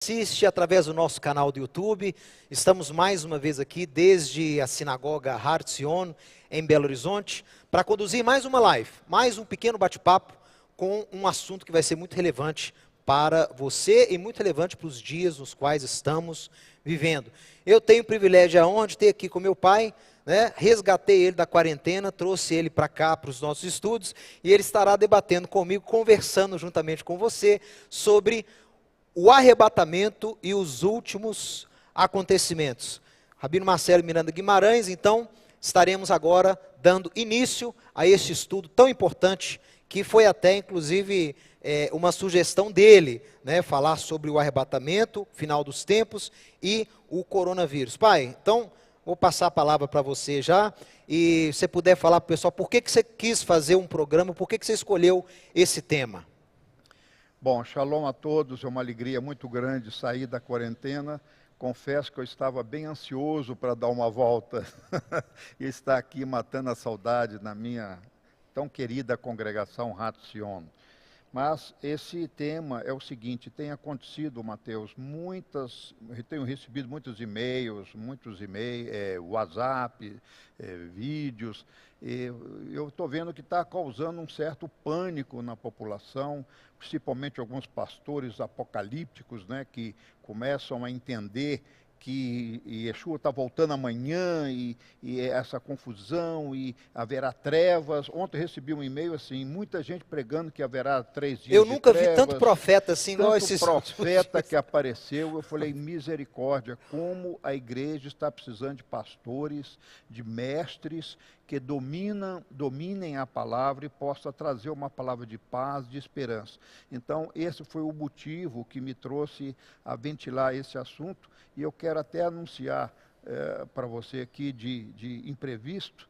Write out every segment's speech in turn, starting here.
Assiste através do nosso canal do YouTube. Estamos mais uma vez aqui desde a sinagoga Har Zion, em Belo Horizonte, para conduzir mais uma live, mais um pequeno bate-papo com um assunto que vai ser muito relevante para você e muito relevante para os dias nos quais estamos vivendo. Eu tenho o privilégio e a honra de ter aqui com meu pai, resgatei ele da quarentena, trouxe ele para cá, para os nossos estudos, e ele estará debatendo comigo, conversando juntamente com você sobre o arrebatamento e os últimos acontecimentos. Rabino Marcelo Miranda Guimarães, então, estaremos agora dando início a este estudo tão importante, que foi até, inclusive, uma sugestão dele, falar sobre o arrebatamento, final dos tempos e o coronavírus. Pai, então, vou passar a palavra para você já, e se você puder falar para o pessoal, por que você quis fazer um programa, por que você escolheu esse tema? Bom, shalom a todos, é uma alegria muito grande sair da quarentena. Confesso que eu estava bem ansioso para dar uma volta e estar aqui matando a saudade na minha tão querida congregação Har Zion. Mas esse tema é o seguinte, tem acontecido, Mateus, eu tenho recebido muitos e-mails, WhatsApp, vídeos, e eu estou vendo que está causando um certo pânico na população, principalmente alguns pastores apocalípticos, que começam a entender que Yeshua está voltando amanhã e essa confusão e haverá trevas. Ontem eu recebi um e-mail assim, muita gente pregando que haverá 3 dias de trevas. Eu nunca vi tanto profeta assim, igual esses profeta que apareceu. Eu falei, misericórdia, como a igreja está precisando de pastores, de mestres que dominem a palavra e possa trazer uma palavra de paz, de esperança. Então, esse foi o motivo que me trouxe a ventilar esse assunto, e eu quero até anunciar para você aqui de imprevisto,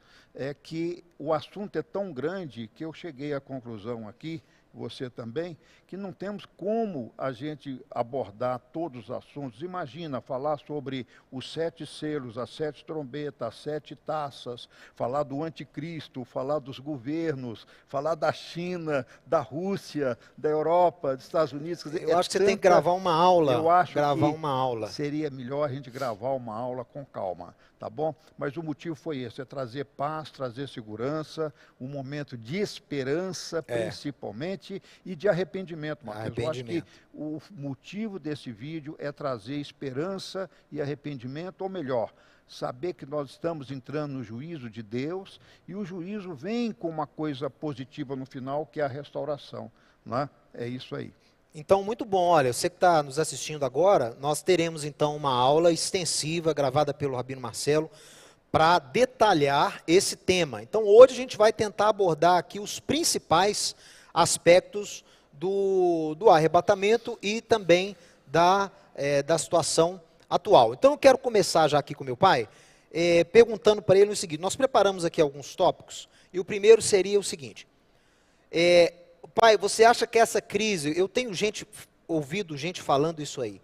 que o assunto é tão grande que eu cheguei à conclusão aqui, você também, que não temos como a gente abordar todos os assuntos. Imagina, falar sobre os 7 selos, as 7 trombetas, as 7 taças, falar do anticristo, falar dos governos, falar da China, da Rússia, da Europa, dos Estados Unidos. Quer dizer, eu acho que você tem que gravar uma aula. Eu acho que seria melhor a gente gravar uma aula com calma, tá bom? Mas o motivo foi esse, é trazer paz, trazer segurança, um momento de esperança, principalmente, e de arrependimento, Mateus. Eu acho que o motivo desse vídeo é trazer esperança e arrependimento, ou melhor, saber que nós estamos entrando no juízo de Deus, e o juízo vem com uma coisa positiva no final, que é a restauração, né? É isso aí. Então, muito bom. Olha, você que está nos assistindo agora, nós teremos então uma aula extensiva, gravada pelo Rabino Marcelo, para detalhar esse tema. Então, hoje a gente vai tentar abordar aqui os principais aspectos do arrebatamento e também da situação atual. Então eu quero começar já aqui com meu pai, perguntando para ele o seguinte, nós preparamos aqui alguns tópicos, e o primeiro seria o seguinte, pai, você acha que essa crise, eu tenho ouvido gente falando isso aí,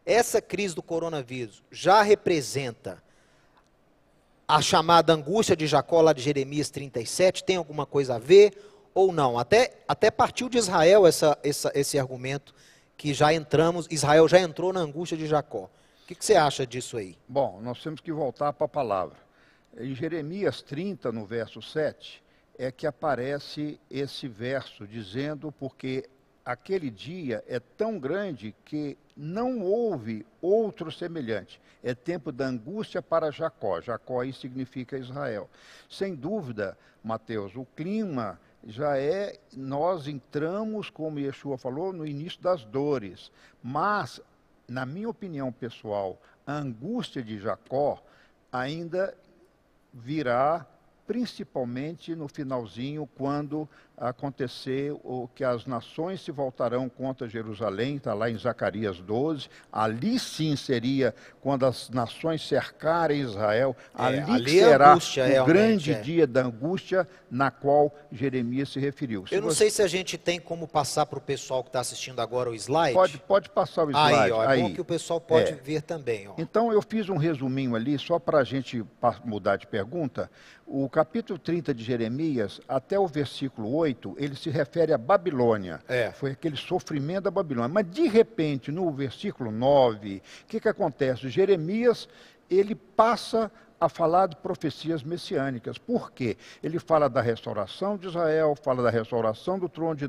essa crise do coronavírus já representa a chamada angústia de Jacó lá de Jeremias 37, tem alguma coisa a ver ou não? Até partiu de Israel esse argumento, que Israel já entrou na angústia de Jacó. O que você acha disso aí? Bom, nós temos que voltar para a palavra. Em Jeremias 30, no verso 7, é que aparece esse verso, dizendo, porque aquele dia é tão grande que não houve outro semelhante. É tempo da angústia para Jacó. Jacó aí significa Israel. Sem dúvida, Mateus, o clima nós entramos, como Yeshua falou, no início das dores. Mas, na minha opinião pessoal, a angústia de Jacó ainda virá, principalmente no finalzinho, quando acontecer o que as nações se voltarão contra Jerusalém, está lá em Zacarias 12, ali sim seria quando as nações cercarem Israel, ali será o grande dia da angústia na qual Jeremias se referiu. Eu não sei se a gente tem como passar para o pessoal que está assistindo agora o slide. Pode passar o slide. Aí, ó, é bom que o pessoal pode ver também. Ó. Então, eu fiz um resuminho ali, só para a gente mudar de pergunta. O capítulo 30 de Jeremias, até o versículo 8, ele se refere à Babilônia. Foi aquele sofrimento da Babilônia. Mas, de repente, no versículo 9, o que acontece? Jeremias, ele passa a falar de profecias messiânicas. Por quê? Ele fala da restauração de Israel, fala da restauração do trono de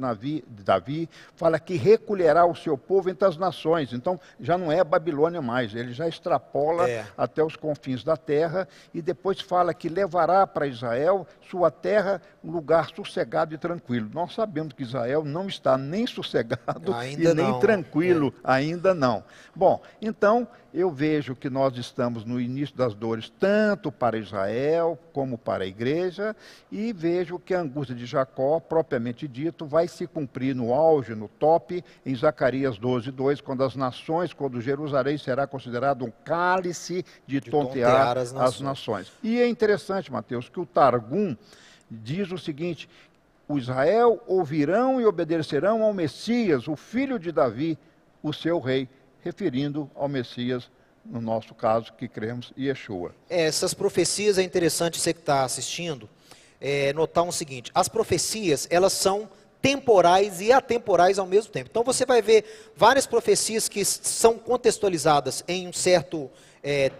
Davi, fala que recolherá o seu povo entre as nações. Então, já não é a Babilônia mais, ele já extrapola até os confins da terra, e depois fala que levará para Israel, sua terra, um lugar sossegado e tranquilo. Nós sabemos que Israel não está nem sossegado ainda nem tranquilo, ainda não. Bom, então, eu vejo que nós estamos no início das dores, tanto para Israel como para a igreja, e vejo que a angústia de Jacó, propriamente dito, vai se cumprir no auge, no top, em Zacarias 12:2, quando Jerusalém será considerado um cálice de tontear as nações. E é interessante, Mateus, que o Targum diz o seguinte: o Israel ouvirão e obedecerão ao Messias, o filho de Davi, o seu rei, referindo ao Messias, no nosso caso, que cremos, Yeshua. Essas profecias, é interessante você que está assistindo, notar o seguinte: as profecias, elas são temporais e atemporais ao mesmo tempo. Então você vai ver várias profecias que são contextualizadas em um certo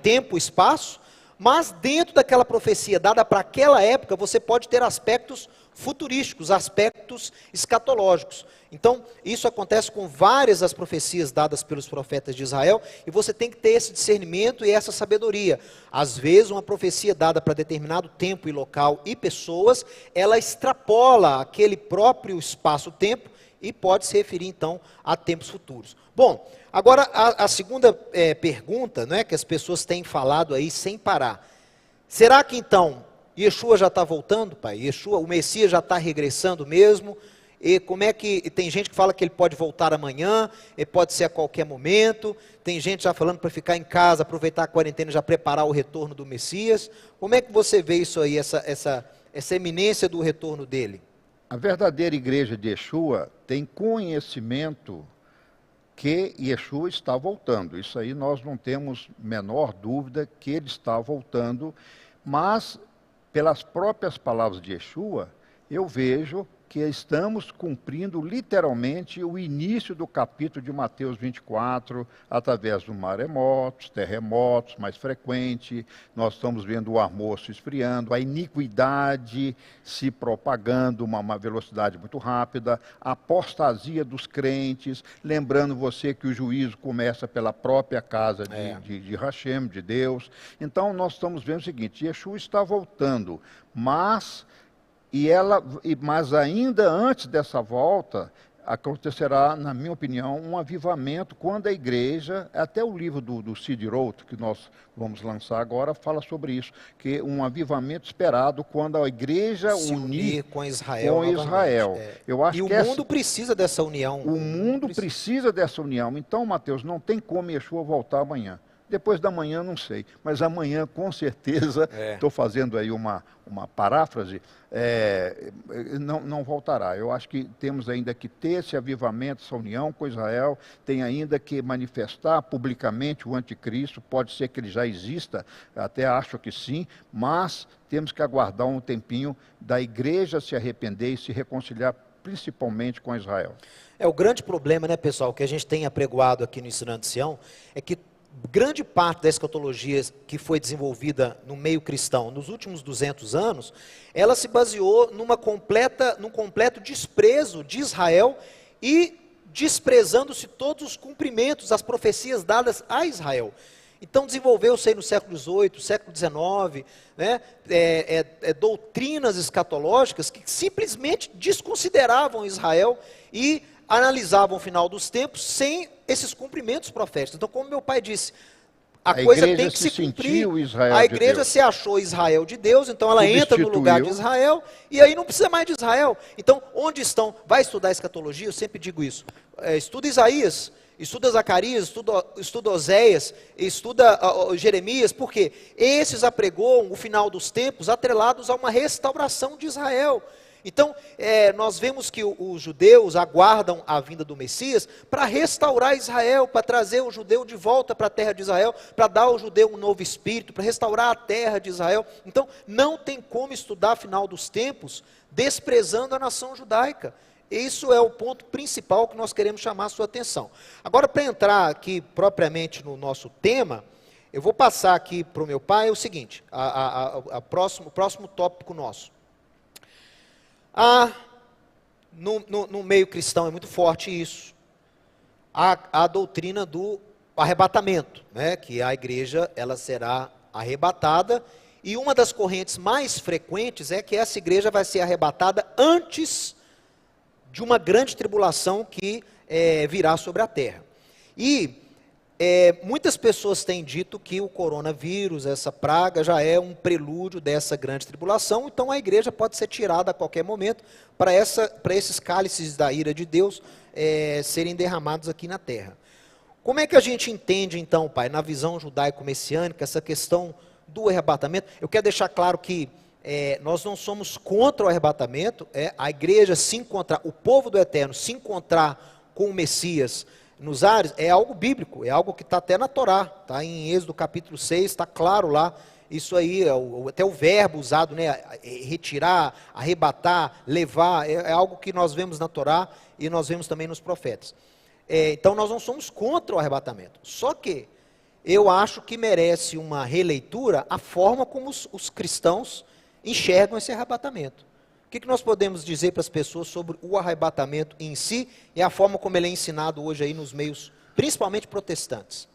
tempo, espaço, mas dentro daquela profecia dada para aquela época, você pode ter aspectos futurísticos, aspectos escatológicos. Então, isso acontece com várias das profecias dadas pelos profetas de Israel, e você tem que ter esse discernimento e essa sabedoria. Às vezes, uma profecia dada para determinado tempo e local e pessoas, ela extrapola aquele próprio espaço-tempo e pode se referir, então, a tempos futuros. Bom, agora a segunda pergunta, não é, que as pessoas têm falado aí sem parar. Será que, então, Yeshua já está voltando, pai? Yeshua, o Messias já está regressando mesmo? E como é que, tem gente que fala que ele pode voltar amanhã, ele pode ser a qualquer momento, tem gente já falando para ficar em casa, aproveitar a quarentena e já preparar o retorno do Messias. Como é que você vê isso aí, essa eminência do retorno dele? A verdadeira igreja de Yeshua tem conhecimento que Yeshua está voltando. Isso aí nós não temos menor dúvida que ele está voltando, mas pelas próprias palavras de Yeshua, eu vejo que estamos cumprindo literalmente o início do capítulo de Mateus 24, através do maremotos, terremotos mais frequentes, nós estamos vendo o amor se esfriando, a iniquidade se propagando, uma velocidade muito rápida, a apostasia dos crentes, lembrando você que o juízo começa pela própria casa de Hashem, de Deus. Então nós estamos vendo o seguinte: Yeshua está voltando, mas ainda antes dessa volta, acontecerá, na minha opinião, um avivamento quando a igreja, até o livro do Sid Roth, que nós vamos lançar agora, fala sobre isso, que um avivamento esperado quando a igreja se unir com Israel. Eu acho e que o mundo precisa dessa união. O mundo precisa dessa união. Então, Mateus, não tem como Yeshua voltar amanhã. Depois da manhã, não sei. Mas amanhã, com certeza, estou fazendo aí uma paráfrase, não voltará. Eu acho que temos ainda que ter esse avivamento, essa união com Israel, tem ainda que manifestar publicamente o anticristo, pode ser que ele já exista, até acho que sim, mas temos que aguardar um tempinho da igreja se arrepender e se reconciliar principalmente com Israel. O grande problema, né, pessoal, que a gente tem apregoado aqui no Ensinando Sião, é que grande parte da escatologia que foi desenvolvida no meio cristão nos últimos 200 anos, ela se baseou num completo desprezo de Israel e desprezando-se todos os cumprimentos, as profecias dadas a Israel. Então desenvolveu-se aí no século XVIII, século XIX, né, doutrinas escatológicas que simplesmente desconsideravam Israel e analisavam o final dos tempos sem esses cumprimentos proféticos. Então, como meu pai disse, a coisa tem que se cumprir. A igreja se achou Israel de Deus, então ela entra no lugar de Israel, e aí não precisa mais de Israel. Então, onde estão? Vai estudar escatologia? Eu sempre digo isso. Estuda Isaías estuda Zacarias, estuda Oséias, estuda Jeremias, porque esses apregoam o final dos tempos atrelados a uma restauração de Israel. Então, nós vemos que os judeus aguardam a vinda do Messias para restaurar Israel, para trazer o judeu de volta para a terra de Israel, para dar ao judeu um novo espírito, para restaurar a terra de Israel. Então, não tem como estudar final dos tempos desprezando a nação judaica. Isso é o ponto principal que nós queremos chamar a sua atenção. Agora, para entrar aqui propriamente no nosso tema, eu vou passar aqui para o meu pai o seguinte, o próximo tópico nosso. No meio cristão é muito forte isso, a doutrina do arrebatamento, né, que a igreja ela será arrebatada, e uma das correntes mais frequentes é que essa igreja vai ser arrebatada antes de uma grande tribulação que virá sobre a terra. E muitas pessoas têm dito que o coronavírus, essa praga, já é um prelúdio dessa grande tribulação, então a igreja pode ser tirada a qualquer momento para esses cálices da ira de Deus serem derramados aqui na terra. Como é que a gente entende então, pai, na visão judaico-messiânica, essa questão do arrebatamento? Eu quero deixar claro que nós não somos contra o arrebatamento, a igreja se encontrar, o povo do Eterno se encontrar com o Messias nos ares, é algo bíblico, é algo que está até na Torá, está em Êxodo capítulo 6, está claro lá, isso aí, até o verbo usado, né, retirar, arrebatar, levar, é algo que nós vemos na Torá e nós vemos também nos profetas. Então nós não somos contra o arrebatamento, só que eu acho que merece uma releitura a forma como os cristãos enxergam esse arrebatamento. O que nós podemos dizer para as pessoas sobre o arrebatamento em si e a forma como ele é ensinado hoje aí nos meios, principalmente protestantes?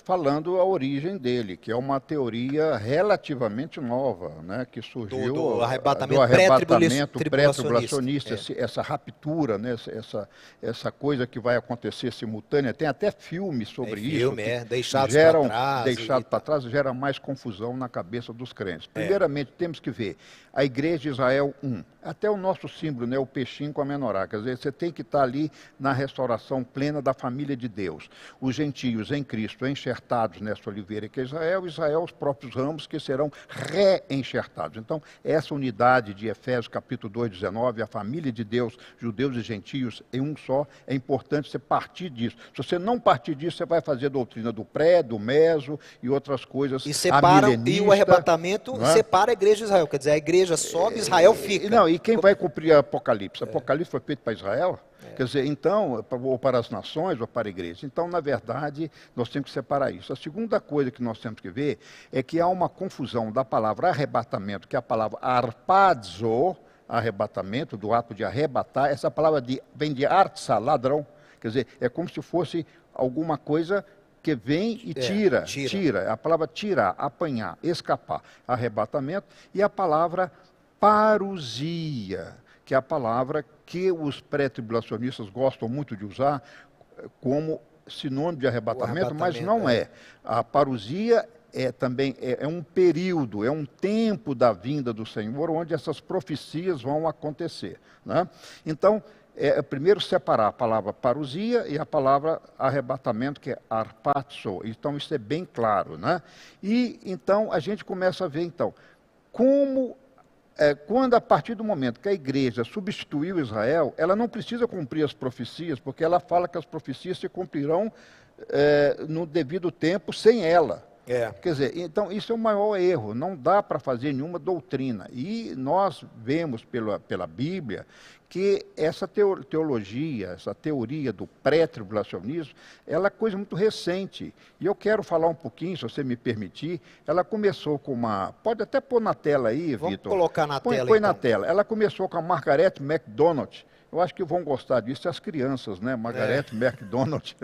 Falando a origem dele, que é uma teoria relativamente nova, né, que surgiu do arrebatamento pré-tribulacionista, essa raptura, né, essa coisa que vai acontecer simultânea. Tem até filmes sobre isso. Deixados para trás, gera mais confusão na cabeça dos crentes. Primeiramente, temos que ver a Igreja de Israel 1. Até o nosso símbolo, né, o peixinho com a menorá. Quer dizer, você tem que estar ali na restauração plena da família de Deus. Os gentios em Cristo enxertados nessa oliveira que é Israel, os próprios ramos que serão reenxertados. Então, essa unidade de Efésios capítulo 2, 19, a família de Deus, judeus e gentios em um só, é importante você partir disso. Se você não partir disso, você vai fazer a doutrina do pré, do meso e outras coisas. E o arrebatamento separa a igreja de Israel, quer dizer, a igreja sobe, Israel fica. Não, e quem vai cumprir Apocalipse? Apocalipse foi feito para Israel? Quer dizer, então, ou para as nações, ou para a igreja. Então, na verdade, nós temos que separar isso. A segunda coisa que nós temos que ver é que há uma confusão da palavra arrebatamento, que é a palavra arpazo, arrebatamento, do ato de arrebatar. Essa palavra vem de artsa, ladrão. Quer dizer, é como se fosse alguma coisa que vem e tira. A palavra tirar, apanhar, escapar. Arrebatamento. E a palavra parousia, que é a palavra que os pré-tribulacionistas gostam muito de usar como sinônimo de arrebatamento, mas não é. A parousia também um período, é um tempo da vinda do Senhor, onde essas profecias vão acontecer, né? Então, primeiro separar a palavra parousia e a palavra arrebatamento, que é arpazo. Então, isso é bem claro, né? E, então, a gente começa a ver, então, como quando a partir do momento que a igreja substituiu Israel, ela não precisa cumprir as profecias, porque ela fala que as profecias se cumprirão no devido tempo sem ela. Quer dizer, então isso é o maior erro, não dá para fazer nenhuma doutrina. E nós vemos pela Bíblia que essa teologia, essa teoria do pré-tribulacionismo, ela é coisa muito recente. E eu quero falar um pouquinho, se você me permitir. Ela começou com pode até pôr na tela aí, Vitor. Vamos colocar na tela, põe na tela. Ela começou com a Margaret MacDonald. Eu acho que vão gostar disso as crianças, né? Margaret MacDonald.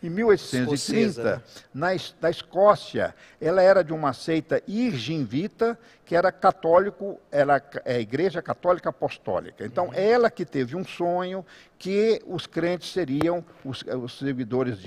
Em 1830, na Escócia, ela era de uma seita irginvita, que era católico, a Igreja Católica Apostólica. Então, ela que teve um sonho, que os crentes seriam os seguidores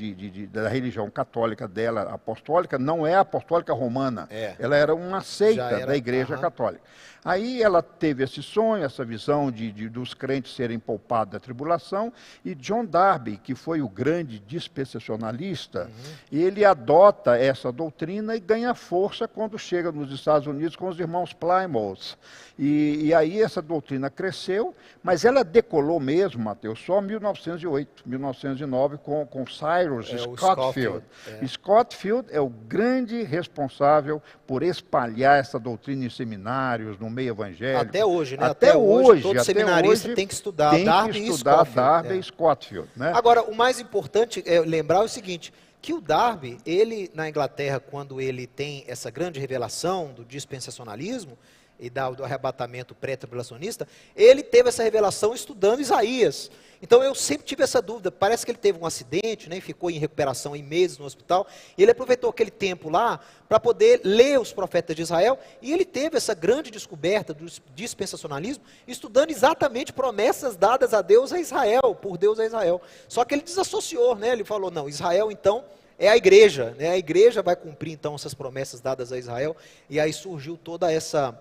da religião católica dela, apostólica, não é a apostólica romana, ela era uma seita da Igreja Católica. Aí ela teve esse sonho, essa visão dos crentes serem poupados da tribulação, e John Darby, que foi o grande dispensacionalista, ele adota essa doutrina e ganha força quando chega nos Estados Unidos com os irmãos Plymouth. E aí essa doutrina cresceu, mas ela decolou mesmo, Mateus, só em 1908, 1909, com Cyrus Scottfield. Scottfield é o grande responsável por espalhar essa doutrina em seminários, no meio evangélico. Até hoje, né? Até hoje. Todo seminarista tem que estudar Darby e Scottfield. Né? Agora, o mais importante é lembrar o seguinte, que o Darby, ele na Inglaterra, quando ele tem essa grande revelação do dispensacionalismo e do arrebatamento pré-tribulacionista, ele teve essa revelação estudando Isaías. Então eu sempre tive essa dúvida, parece que ele teve um acidente, né, ficou em recuperação em meses no hospital, e ele aproveitou aquele tempo lá para poder ler os profetas de Israel, e ele teve essa grande descoberta do dispensacionalismo, estudando exatamente promessas dadas a Deus a Israel, por Deus a Israel. Só que ele desassociou, né, ele falou, não, Israel então é a igreja, né, a igreja vai cumprir então essas promessas dadas a Israel, e aí surgiu toda essa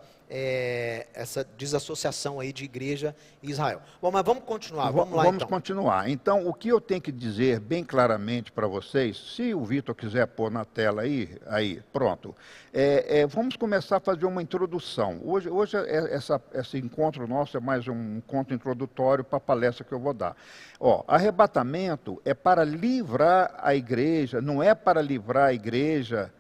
desassociação aí de igreja e Israel. Bom, mas vamos continuar, vamos continuar. Então, o que eu tenho que dizer bem claramente para vocês, se o Vitor quiser pôr na tela aí, pronto. Vamos começar a fazer uma introdução. Hoje esse encontro nosso é mais um encontro introdutório para a palestra que eu vou dar. Arrebatamento é para livrar a igreja, não é para livrar a igreja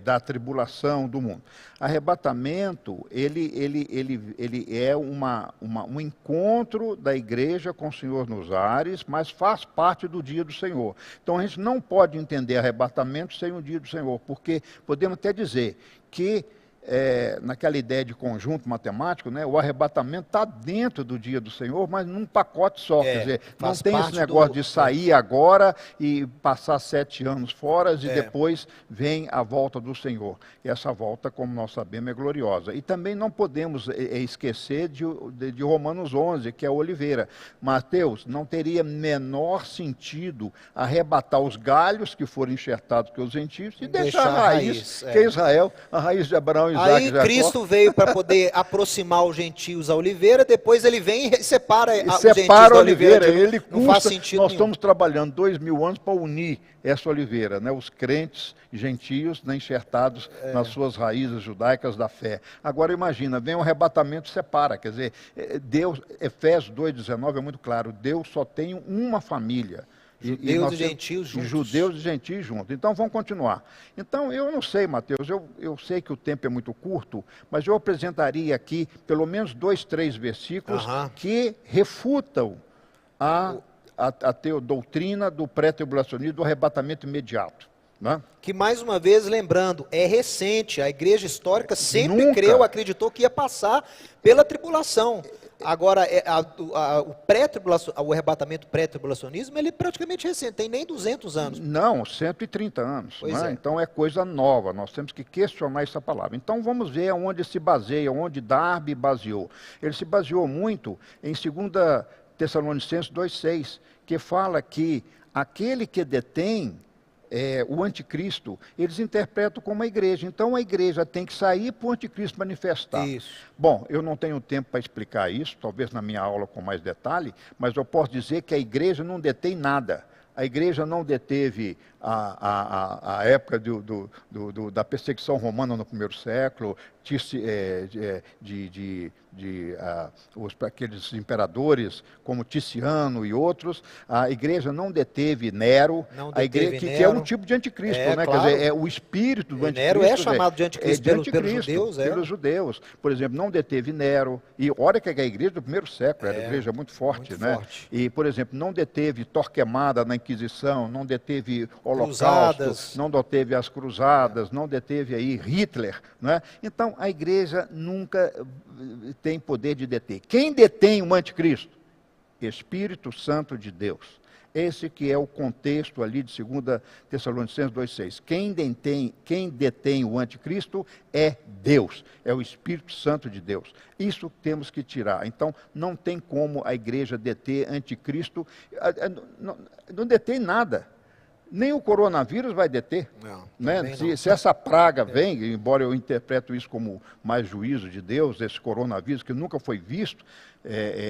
da tribulação do mundo. Arrebatamento, ele é um encontro da igreja com o Senhor nos ares, mas faz parte do dia do Senhor. Então a gente não pode entender arrebatamento sem o dia do Senhor, porque podemos até dizer que naquela ideia de conjunto matemático, né, o arrebatamento está dentro do dia do Senhor, mas num pacote só. Quer dizer, não tem esse negócio de sair agora e passar 7 anos fora e depois vem a volta do Senhor. E essa volta, como nós sabemos, é gloriosa. E também não podemos esquecer de Romanos 11, que é a oliveira. Mateus, não teria menor sentido arrebatar os galhos que foram enxertados pelos gentios e deixar a raiz, que é Israel, a raiz de Abraão e Aí Cristo veio para poder aproximar os gentios à oliveira, depois ele vem e separa os gentios da oliveira. Ele não faz sentido nós nenhum. Estamos trabalhando 2000 anos para unir essa oliveira, né? Os crentes gentios, né, enxertados nas suas raízes judaicas da fé. Agora imagina, vem um arrebatamento e separa, quer dizer, Deus, Efésios 2,19 é muito claro, Deus só tem uma família. Judeus e gentios juntos. Judeus e gentios juntos. Então, vamos continuar. Então, eu não sei, Mateus, eu sei que o tempo é muito curto, mas eu apresentaria aqui pelo menos 2, 3 versículos que refutam a doutrina do pré-tribulacionismo, do arrebatamento imediato. Né? Que, mais uma vez, lembrando, é recente, a igreja histórica sempre acreditou que ia passar pela tribulação. Agora, o arrebatamento pré-tribulacionismo, ele é praticamente recente, tem nem 200 anos. Não, 130 anos. Né? Então é coisa nova, nós temos que questionar essa palavra. Então vamos ver onde se baseia, onde Darby baseou. Ele se baseou muito em 2 Tessalonicenses 2,6, que fala que aquele que detém o anticristo, eles interpretam como a igreja. Então a igreja tem que sair para o anticristo manifestar. Isso. Bom, eu não tenho tempo para explicar isso, talvez na minha aula com mais detalhe, mas eu posso dizer que a igreja não detém nada. A igreja não deteve a época da perseguição romana no 1º século, aqueles imperadores como Ticiano e outros. A igreja não deteve Nero, que é um tipo de anticristo, né? Claro. Quer dizer, é o espírito do anticristo. Nero é chamado de anticristo, pelos judeus. Pelos judeus. Por exemplo, não deteve Nero. E olha que a igreja do 1º século era uma igreja muito forte, né? Forte. E, por exemplo, não deteve Torquemada na Inquisição, não deteve Holocausto, não deteve as cruzadas, não deteve aí Hitler, né? Então a igreja nunca tem poder de deter. Quem detém o anticristo? Espírito Santo de Deus. Esse que é o contexto ali de 2 Tessalonicenses 2,6. Quem detém o anticristo é Deus, é o Espírito Santo de Deus. Isso temos que tirar. Então, não tem como a igreja deter anticristo, não detém nada. Nem o coronavírus vai deter. Não, né? Se essa praga vem, embora eu interpreto isso como mais juízo de Deus, esse coronavírus que nunca foi visto,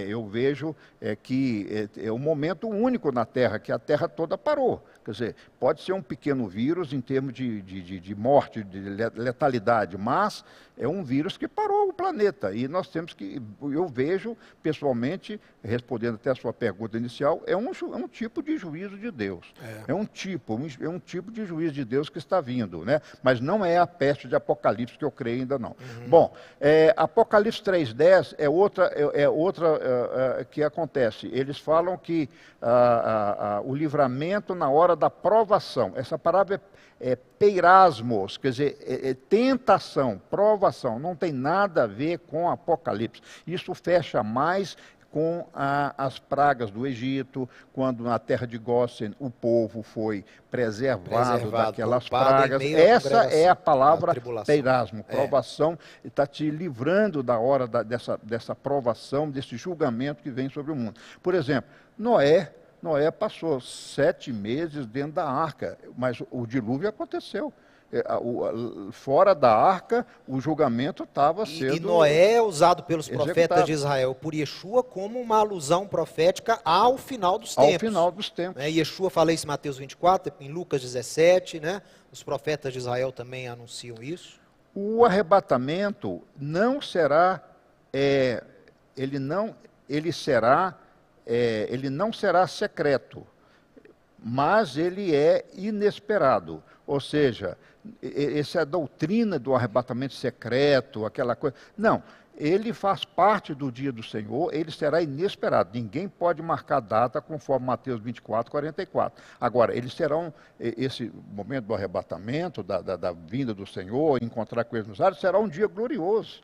eu vejo que é um momento único na Terra, que a Terra toda parou. Quer dizer, pode ser um pequeno vírus em termos de morte, de letalidade, mas é um vírus que parou o planeta. E nós temos que, eu vejo pessoalmente, respondendo até a sua pergunta inicial, é um tipo de juízo de Deus. É um tipo de juízo de Deus que está vindo, né? Mas não é a peste de Apocalipse, que eu creio ainda não. Bom, Apocalipse 3,10 é outra que acontece. Eles falam que o livramento na hora da provação. Essa palavra é peirasmos, quer dizer, tentação, provação. Não tem nada a ver com Apocalipse. Isso fecha mais com as pragas do Egito, quando na terra de Gósen o povo foi preservado daquelas pragas. Essa é a palavra peirasmo, provação, está te livrando da hora dessa provação, desse julgamento que vem sobre o mundo. Por exemplo, Noé passou 7 meses dentro da arca, mas o dilúvio aconteceu. Fora da arca, o julgamento estava sendo E Noé é usado pelos executado. profetas de Israel por Yeshua como uma alusão profética ao final dos tempos. Ao final dos tempos. Yeshua fala isso em Mateus 24, em Lucas 17, né? Os profetas de Israel também anunciam isso. O arrebatamento não será, ele não será secreto, mas ele é inesperado. Ou seja, essa é a doutrina do arrebatamento secreto, aquela coisa. Não, ele faz parte do dia do Senhor, ele será inesperado. Ninguém pode marcar data conforme Mateus 24, 44. Agora, eles serão, esse momento do arrebatamento, da vinda do Senhor, encontrar com eles nos ares, será um dia glorioso.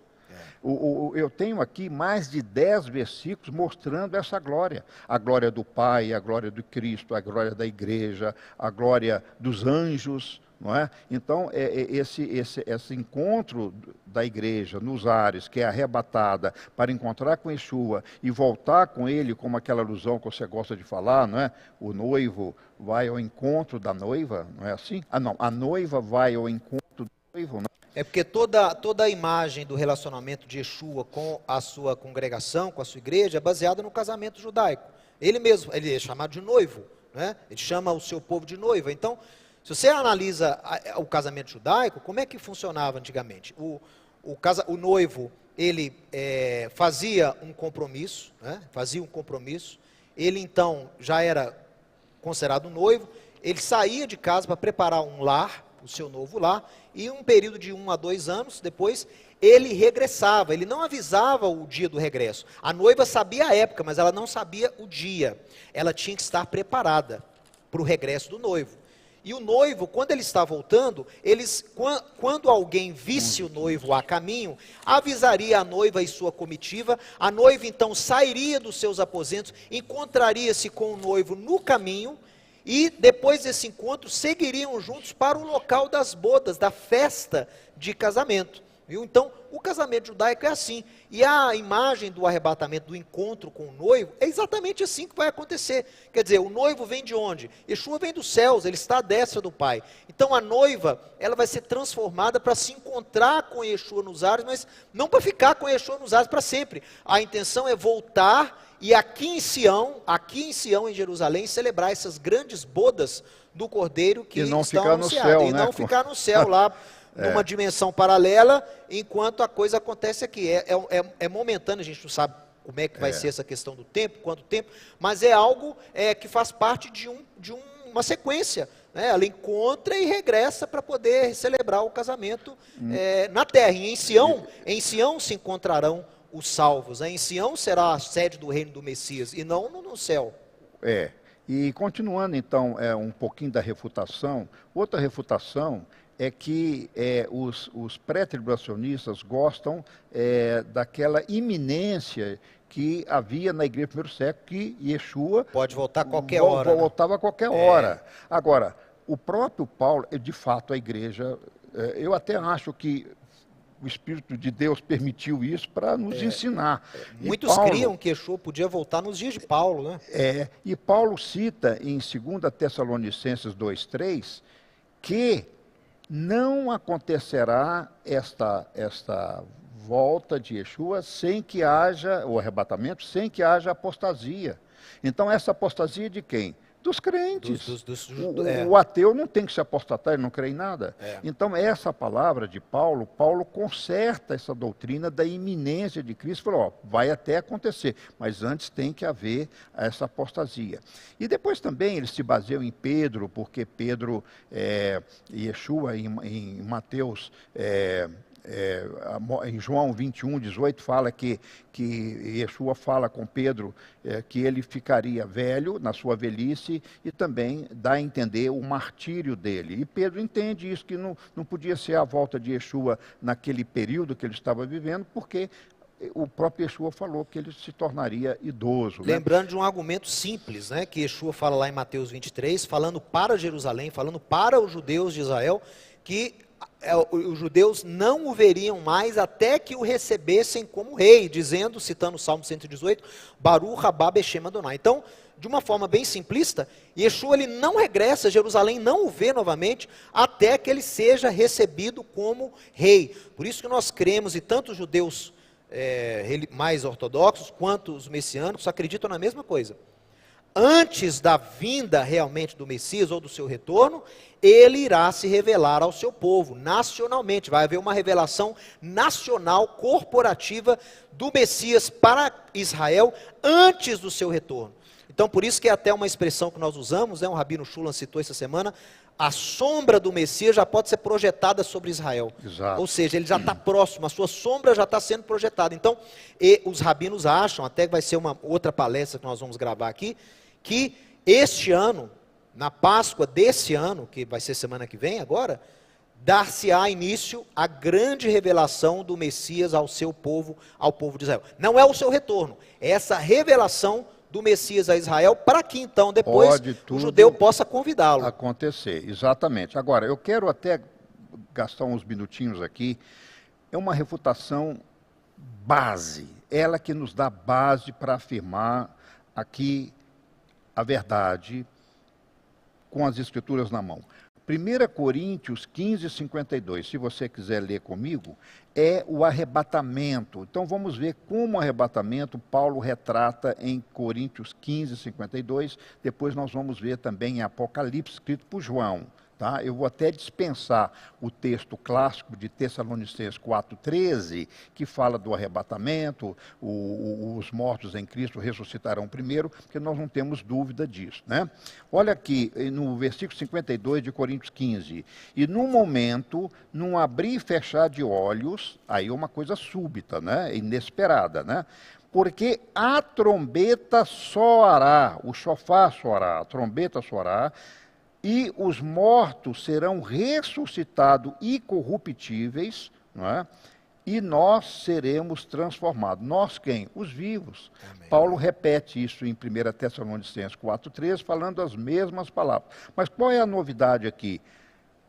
Eu tenho aqui mais de 10 versículos mostrando essa glória. A glória do Pai, a glória do Cristo, a glória da igreja, a glória dos anjos. Não é? Então, esse encontro da igreja nos ares, que é arrebatada para encontrar com Yeshua e voltar com ele, como aquela alusão que você gosta de falar, não é? O noivo vai ao encontro da noiva, não é assim? Não, a noiva vai ao encontro do noivo, não é? É porque toda a imagem do relacionamento de Yeshua com a sua congregação, com a sua igreja, é baseada no casamento judaico. Ele mesmo, ele é chamado de noivo, né? Ele chama o seu povo de noiva. Então, se você analisa o casamento judaico, como é que funcionava antigamente? O noivo, ele fazia um compromisso, né? Ele então já era considerado noivo, ele saía de casa para preparar um lar, o seu novo lar, e um período de 1 a 2 anos depois, ele regressava, ele não avisava o dia do regresso. A noiva sabia a época, mas ela não sabia o dia. Ela tinha que estar preparada para o regresso do noivo. E o noivo, quando ele está voltando, quando alguém visse o noivo a caminho, avisaria a noiva e sua comitiva, a noiva então sairia dos seus aposentos, encontraria-se com o noivo no caminho, e depois desse encontro, seguiriam juntos para o local das bodas, da festa de casamento. Viu? Então, o casamento judaico é assim. E a imagem do arrebatamento, do encontro com o noivo, é exatamente assim que vai acontecer. Quer dizer, o noivo vem de onde? Yeshua vem dos céus, ele está à destra do Pai. Então, a noiva, ela vai ser transformada para se encontrar com Yeshua nos ares, mas não para ficar com Yeshua nos ares para sempre. A intenção é voltar e aqui em Sião, em Jerusalém, celebrar essas grandes bodas do Cordeiro que não estão ficar no céu, e não ficar no céu lá, numa dimensão paralela, enquanto a coisa acontece aqui. É momentâneo, a gente não sabe como é que vai ser essa questão do tempo, quanto tempo, mas é algo que faz parte de uma sequência. Né? Ela encontra e regressa para poder celebrar o casamento na terra. E em Sião se encontrarão os salvos. Em Sião será a sede do reino do Messias, e não no céu. E continuando, então, um pouquinho da refutação, outra refutação é que os pré-tribulacionistas gostam daquela iminência que havia na igreja do primeiro século, que Yeshua Pode voltar a qualquer hora. Né? Voltava a qualquer hora. Agora, o próprio Paulo, de fato, a igreja, eu até acho que o Espírito de Deus permitiu isso para nos ensinar. Muitos criam que Yeshua podia voltar nos dias de Paulo, né? E Paulo cita em 2 Tessalonicenses 2:3 que não acontecerá esta volta de Yeshua sem que haja o arrebatamento, sem que haja apostasia. Então, essa apostasia de quem? Dos crentes. O ateu não tem que se apostatar, ele não crê em nada. Então, essa palavra de Paulo conserta essa doutrina da iminência de Cristo. Falou, vai até acontecer, mas antes tem que haver essa apostasia. E depois também eles se baseiam em Pedro, porque Pedro, Yeshua, em Mateus... em João 21:18 fala que Yeshua fala com Pedro que ele ficaria velho na sua velhice e também dá a entender o martírio dele. E Pedro entende isso, que não podia ser a volta de Yeshua naquele período que ele estava vivendo, porque o próprio Yeshua falou que ele se tornaria idoso. Lembrando de um argumento simples, né, que Yeshua fala lá em Mateus 23, falando para Jerusalém, falando para os judeus de Israel, que os judeus não o veriam mais até que o recebessem como rei, dizendo, citando o Salmo 118, Baruch rabá beshem Adonai. Então, de uma forma bem simplista, Yeshua ele não regressa, Jerusalém não o vê novamente, até que ele seja recebido como rei. Por isso que nós cremos, e tanto os judeus mais ortodoxos, quanto os messiânicos, acreditam na mesma coisa. Antes da vinda realmente do Messias ou do seu retorno, ele irá se revelar ao seu povo, nacionalmente. Vai haver uma revelação nacional, corporativa do Messias para Israel antes do seu retorno. Então, por isso que é até uma expressão que nós usamos, o Rabino Shulam citou essa semana, a sombra do Messias já pode ser projetada sobre Israel. Exato. Ou seja, ele já está próximo, a sua sombra já está sendo projetada. Então, os rabinos acham, até que vai ser uma outra palestra que nós vamos gravar aqui, que este ano, na Páscoa desse ano, que vai ser semana que vem agora, dar-se-á início à grande revelação do Messias ao seu povo, ao povo de Israel. Não é o seu retorno, é essa revelação do Messias a Israel, para que então depois o judeu possa convidá-lo. Acontecer, exatamente. Agora, eu quero até gastar uns minutinhos aqui, é uma refutação base, ela que nos dá base para afirmar aqui a verdade com as escrituras na mão. 1 Coríntios 15:52, se você quiser ler comigo, é o arrebatamento. Então vamos ver como o arrebatamento Paulo retrata em Coríntios 15:52, depois nós vamos ver também em Apocalipse, escrito por João. Tá? Eu vou até dispensar o texto clássico de Tessalonicenses 4:13, que fala do arrebatamento, os mortos em Cristo ressuscitarão primeiro, porque nós não temos dúvida disso. Né? Olha aqui, no versículo 52 de Coríntios 15, e no momento, num abrir e fechar de olhos, aí é uma coisa súbita, né? Inesperada, né? Porque a trombeta soará, o shofar soará, a trombeta soará, e os mortos serão ressuscitados incorruptíveis, não é? E nós seremos transformados. Nós quem? Os vivos. Amém. Paulo repete isso em 1 Tessalonicenses 4:13, falando as mesmas palavras. Mas qual é a novidade aqui?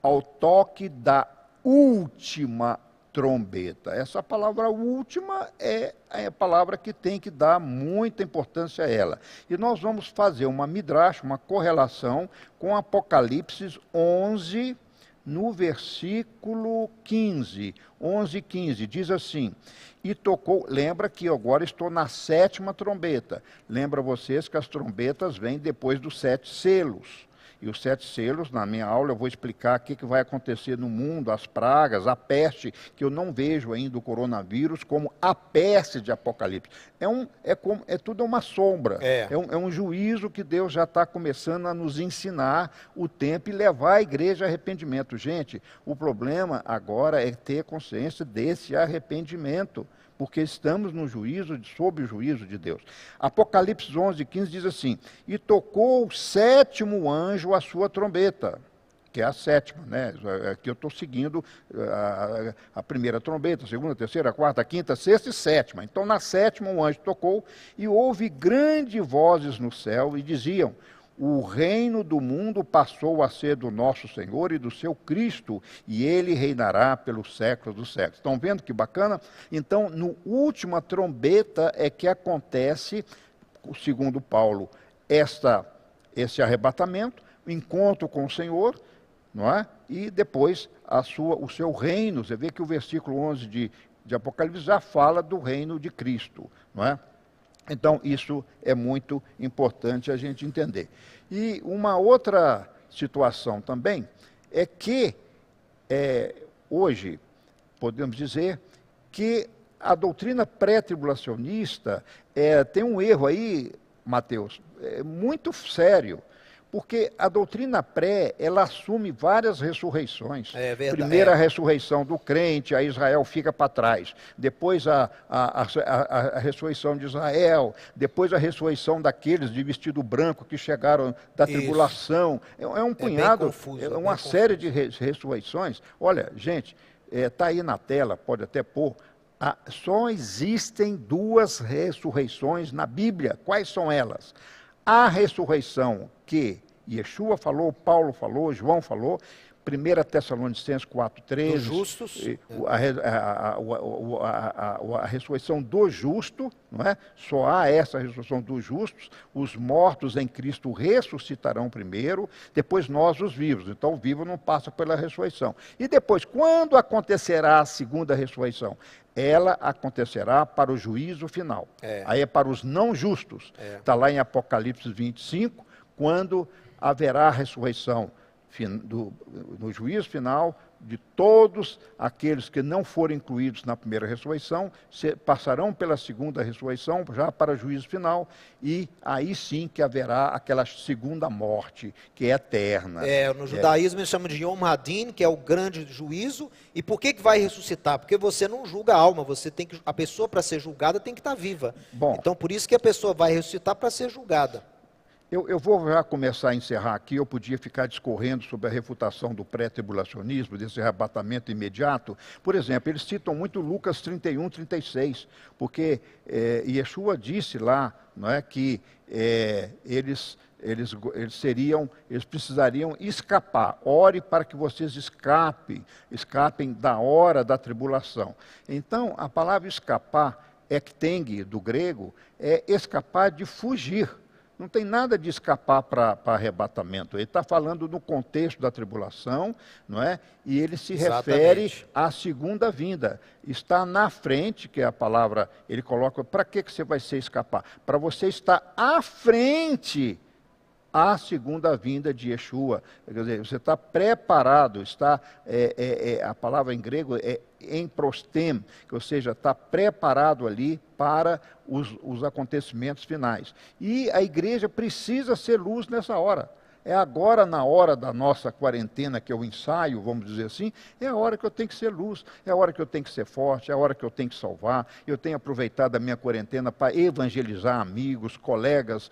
Ao toque da última trombeta. Essa palavra última é a palavra que tem que dar muita importância a ela. E nós vamos fazer uma midrash, uma correlação com Apocalipse 11, no versículo 15. 11:15, diz assim, e tocou, lembra que agora estou na 7ª trombeta. Lembra vocês que as trombetas vêm depois dos 7 selos. E os 7 selos, na minha aula, eu vou explicar o que vai acontecer no mundo, as pragas, a peste, que eu não vejo ainda o coronavírus como a peste de Apocalipse. É tudo uma sombra, é um juízo que Deus já está começando a nos ensinar o tempo e levar a igreja a arrependimento. Gente, o problema agora é ter consciência desse arrependimento. porque estamos no juízo, sob o juízo de Deus. Apocalipse 11:15 diz assim: e tocou o 7º anjo a sua trombeta, que é a 7ª, né? Aqui eu estou seguindo a primeira trombeta, a segunda, a terceira, a quarta, a quinta, a sexta e 7ª. Então, na 7ª, o anjo tocou, e houve grandes vozes no céu, e diziam: o reino do mundo passou a ser do nosso Senhor e do seu Cristo, e ele reinará pelos séculos dos séculos. Estão vendo que bacana? Então, no última trombeta é que acontece, segundo Paulo, esse arrebatamento, o encontro com o Senhor, não é? E depois o seu reino. Você vê que o versículo 11 de Apocalipse já fala do reino de Cristo, não é? Então, isso é muito importante a gente entender. E uma outra situação também é que, hoje, podemos dizer que a doutrina pré-tribulacionista tem um erro aí, Mateus, muito sério. Porque a doutrina pré, ela assume várias ressurreições. É verdade. Primeiro a ressurreição do crente, aí Israel fica para trás. Depois a ressurreição de Israel. Depois a ressurreição daqueles de vestido branco que chegaram da tribulação. É um punhado, confuso, é uma série de ressurreições. Olha, gente, está aí na tela, pode até pôr. Só existem 2 ressurreições na Bíblia. Quais são elas? A ressurreição que Yeshua falou, Paulo falou, João falou, 1 Tessalonicenses 4:13, dos justos, a ressurreição do justo, não é? Só há essa ressurreição dos justos, os mortos em Cristo ressuscitarão primeiro, depois nós os vivos. Então o vivo não passa pela ressurreição. E depois, quando acontecerá a segunda ressurreição? Ela acontecerá para o juízo final. Aí é para os não justos. Está lá em Apocalipse 25, quando haverá a ressurreição no juízo final de todos aqueles que não forem incluídos na primeira ressurreição, passarão pela segunda ressurreição, já para o juízo final, e aí sim que haverá aquela segunda morte, que é eterna. No judaísmo eles chamam de Yom Hadin, que é o grande juízo. E por que vai ressuscitar? Porque você não julga a alma, a pessoa para ser julgada tem que estar viva. Bom, então por isso que a pessoa vai ressuscitar para ser julgada. Eu vou já começar a encerrar aqui. Eu podia ficar discorrendo sobre a refutação do pré-tribulacionismo, desse arrebatamento imediato. Por exemplo, eles citam muito Lucas 31:36, porque Yeshua disse lá, não é, que eles precisariam escapar. Ore para que vocês escapem da hora da tribulação. Então, a palavra escapar, ekteng, do grego, é escapar de fugir. Não tem nada de escapar para arrebatamento. Ele está falando no contexto da tribulação, não é? E ele se refere à segunda vinda. Está na frente, que é a palavra, ele coloca, para que você vai se escapar? Para você estar à frente à segunda vinda de Yeshua. Quer dizer, você está preparado, a palavra em grego é emprostem, ou seja, está preparado ali para os acontecimentos finais. E a igreja precisa ser luz nessa hora. É agora, na hora da nossa quarentena, que é o ensaio, vamos dizer assim, é a hora que eu tenho que ser luz, é a hora que eu tenho que ser forte, é a hora que eu tenho que salvar. Eu tenho aproveitado a minha quarentena para evangelizar amigos, colegas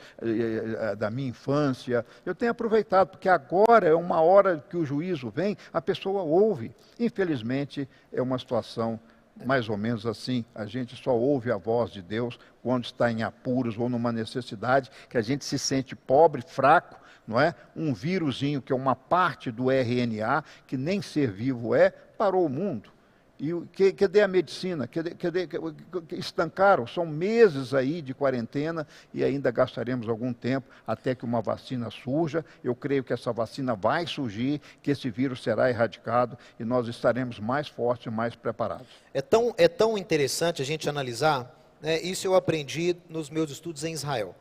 da minha infância. Eu tenho aproveitado, porque agora é uma hora que o juízo vem, a pessoa ouve. Infelizmente, é uma situação mais ou menos assim. A gente só ouve a voz de Deus quando está em apuros ou numa necessidade, que a gente se sente pobre, fraco, não é? Um vírusinho que é uma parte do RNA, que nem ser vivo parou o mundo. E cadê a medicina? Estancaram, são meses aí de quarentena e ainda gastaremos algum tempo até que uma vacina surja. Eu creio que essa vacina vai surgir, que esse vírus será erradicado e nós estaremos mais fortes e mais preparados. É tão interessante a gente analisar, né? Isso eu aprendi nos meus estudos em Israel.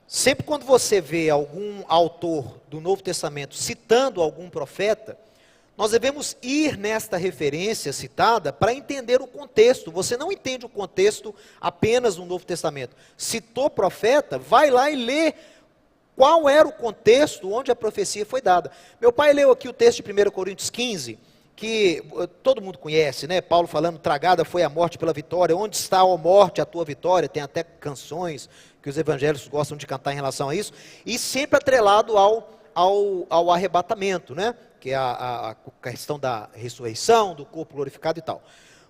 Sempre quando você vê algum autor do Novo Testamento citando algum profeta, nós devemos ir nesta referência citada para entender o contexto. Você não entende o contexto apenas no Novo Testamento. Citou profeta, vai lá e lê qual era o contexto onde a profecia foi dada. Meu pai leu aqui o texto de 1 Coríntios 15, que todo mundo conhece, né? Paulo falando, tragada foi a morte pela vitória, onde está, ó morte, a tua vitória? Tem até canções que os evangélicos gostam de cantar em relação a isso, e sempre atrelado ao arrebatamento, né? Que é a questão da ressurreição, do corpo glorificado e tal.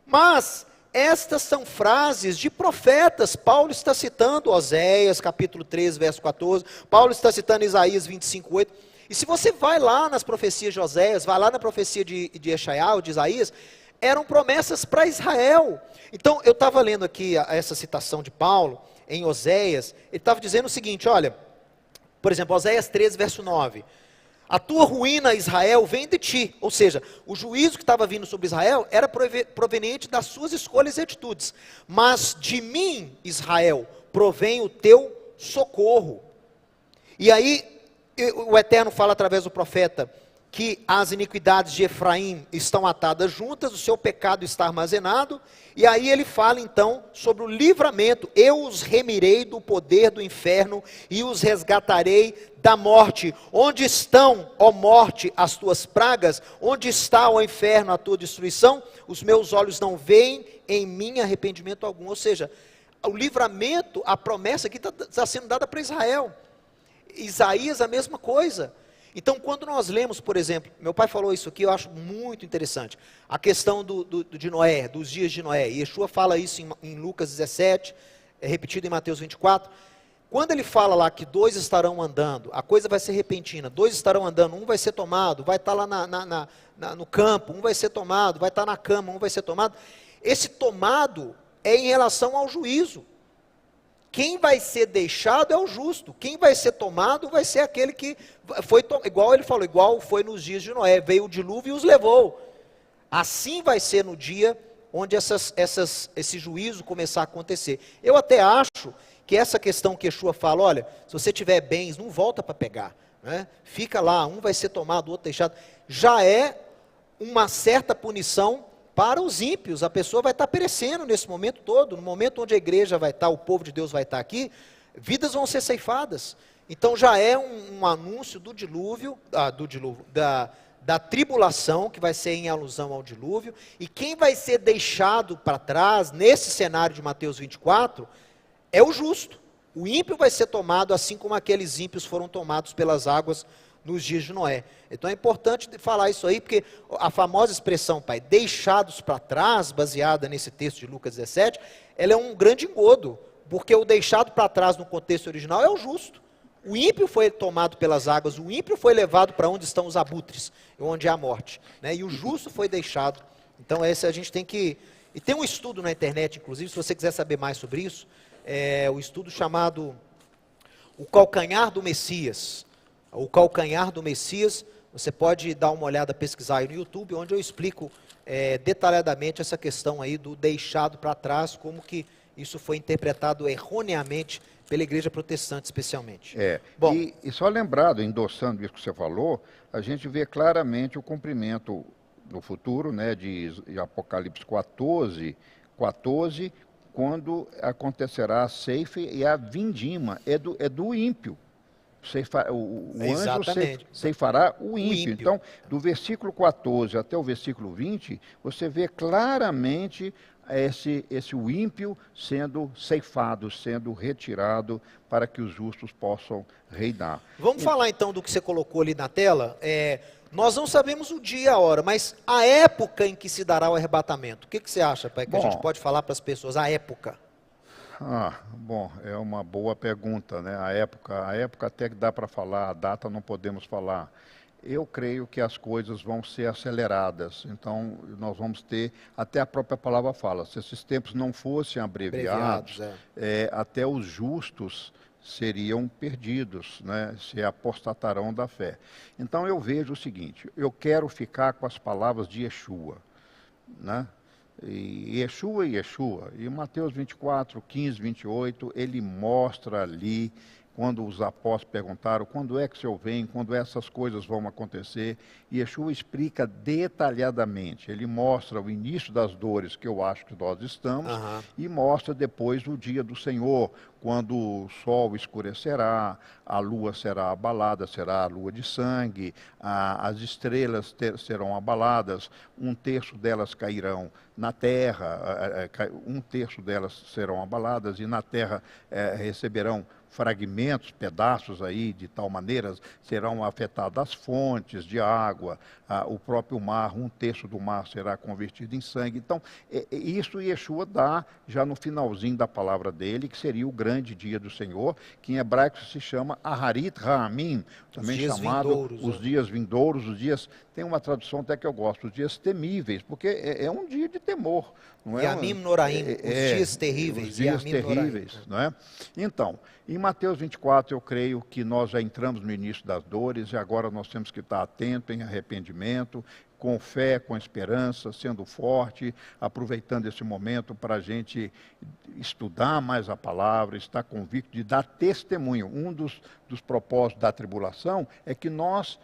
Mas estas são frases de profetas. Paulo está citando Oséias, capítulo 13, verso 14. Paulo está citando Isaías 25, 8. E se você vai lá nas profecias de Oséias, vai lá na profecia de Eshaiah, de Isaías, eram promessas para Israel. Então, eu estava lendo aqui essa citação de Paulo, em Oséias, ele estava dizendo o seguinte, olha, por exemplo, Oséias 13, verso 9. A tua ruína, Israel, vem de ti. Ou seja, o juízo que estava vindo sobre Israel era proveniente das suas escolhas e atitudes. Mas de mim, Israel, provém o teu socorro. E aí, o Eterno fala através do profeta que as iniquidades de Efraim estão atadas juntas, o seu pecado está armazenado, e aí ele fala então sobre o livramento. Eu os remirei do poder do inferno e os resgatarei da morte. Onde estão, ó morte, as tuas pragas? Onde está, ó inferno, a tua destruição? Os meus olhos não veem em mim arrependimento algum. Ou seja, o livramento, a promessa aqui está sendo dada para Israel. Isaías a mesma coisa. Então, quando nós lemos, por exemplo, meu pai falou isso aqui, eu acho muito interessante, a questão de Noé, dos dias de Noé. Yeshua fala isso em Lucas 17, é repetido em Mateus 24. Quando ele fala lá que dois estarão andando, a coisa vai ser repentina, dois estarão andando, um vai ser tomado, vai estar lá no campo, um vai ser tomado, vai estar na cama, um vai ser tomado. Esse tomado é em relação ao juízo. Quem vai ser deixado é o justo. Quem vai ser tomado vai ser aquele que foi, igual ele falou, igual foi nos dias de Noé, veio o dilúvio e os levou. Assim vai ser no dia onde esse juízo começar a acontecer. Eu até acho que essa questão que Yeshua fala, olha, se você tiver bens, não volta para pegar, né? Fica lá, um vai ser tomado, o outro deixado, já é uma certa punição para os ímpios. A pessoa vai estar perecendo nesse momento todo, no momento onde a igreja vai estar, o povo de Deus vai estar aqui, vidas vão ser ceifadas. Então já é um anúncio do dilúvio, da tribulação, que vai ser em alusão ao dilúvio, e quem vai ser deixado para trás, nesse cenário de Mateus 24, é o justo. O ímpio vai ser tomado, assim como aqueles ímpios foram tomados pelas águas nos dias de Noé. Então é importante falar isso aí, porque a famosa expressão, pai, deixados para trás, baseada nesse texto de Lucas 17, ela é um grande engodo, porque o deixado para trás no contexto original é o justo. O ímpio foi tomado pelas águas, o ímpio foi levado para onde estão os abutres, onde é a morte, né? E o justo foi deixado. Então esse a gente tem que... E tem um estudo na internet, inclusive, se você quiser saber mais sobre isso, o estudo chamado O Calcanhar do Messias. O Calcanhar do Messias, você pode dar uma olhada, pesquisar aí no YouTube, onde eu explico detalhadamente essa questão aí do deixado para trás, como que isso foi interpretado erroneamente pela igreja protestante especialmente. Bom, e só lembrado, endossando isso que você falou, a gente vê claramente o cumprimento no futuro, né, de Apocalipse 14, quando acontecerá a ceifa e a vindima, é do ímpio. O anjo ceifará o ímpio. Então, do versículo 14 até o versículo 20, você vê claramente o ímpio sendo ceifado, sendo retirado, para que os justos possam reinar. Vamos falar então do que você colocou ali na tela. Nós não sabemos o dia e a hora, mas a época em que se dará o arrebatamento. O que você acha, pai, que a gente pode falar para as pessoas, a época? Bom, é uma boa pergunta, né? A época até que dá para falar, a data não podemos falar. Eu creio que as coisas vão ser aceleradas, então nós vamos ter, até a própria palavra fala, se esses tempos não fossem abreviados, até os justos seriam perdidos, né? Se apostatarão da fé. Então eu vejo o seguinte, eu quero ficar com as palavras de Yeshua, né? E Yeshua, e Mateus 24, 15, 28, ele mostra ali quando os apóstolos perguntaram, quando é que o Senhor vem, quando essas coisas vão acontecer, Yeshua explica detalhadamente. Ele mostra o início das dores que eu acho que nós estamos, e mostra depois o dia do Senhor, quando o sol escurecerá, a lua será abalada, será a lua de sangue, as estrelas serão abaladas, 1/3 delas cairão na terra, 1/3 delas serão abaladas, e na terra receberão fragmentos, pedaços aí, de tal maneira, serão afetadas as fontes de água, o próprio mar, 1/3 do mar será convertido em sangue. Então, isso Yeshua dá já no finalzinho da palavra dele, que seria o grande dia do Senhor, que em hebraico se chama Aharit Ha'amim, também chamado os dias vindouros, os dias, tem uma tradução até que eu gosto, os dias temíveis, porque é um dia de temor. Não é? Yamim Noraim, os dias terríveis. Os dias terríveis, não é? Então, em Mateus 24, eu creio que nós já entramos no início das dores, e agora nós temos que estar atentos em arrependimento, com fé, com esperança, sendo forte, aproveitando esse momento para a gente estudar mais a palavra, estar convicto de dar testemunho. Um dos propósitos da tribulação é que nós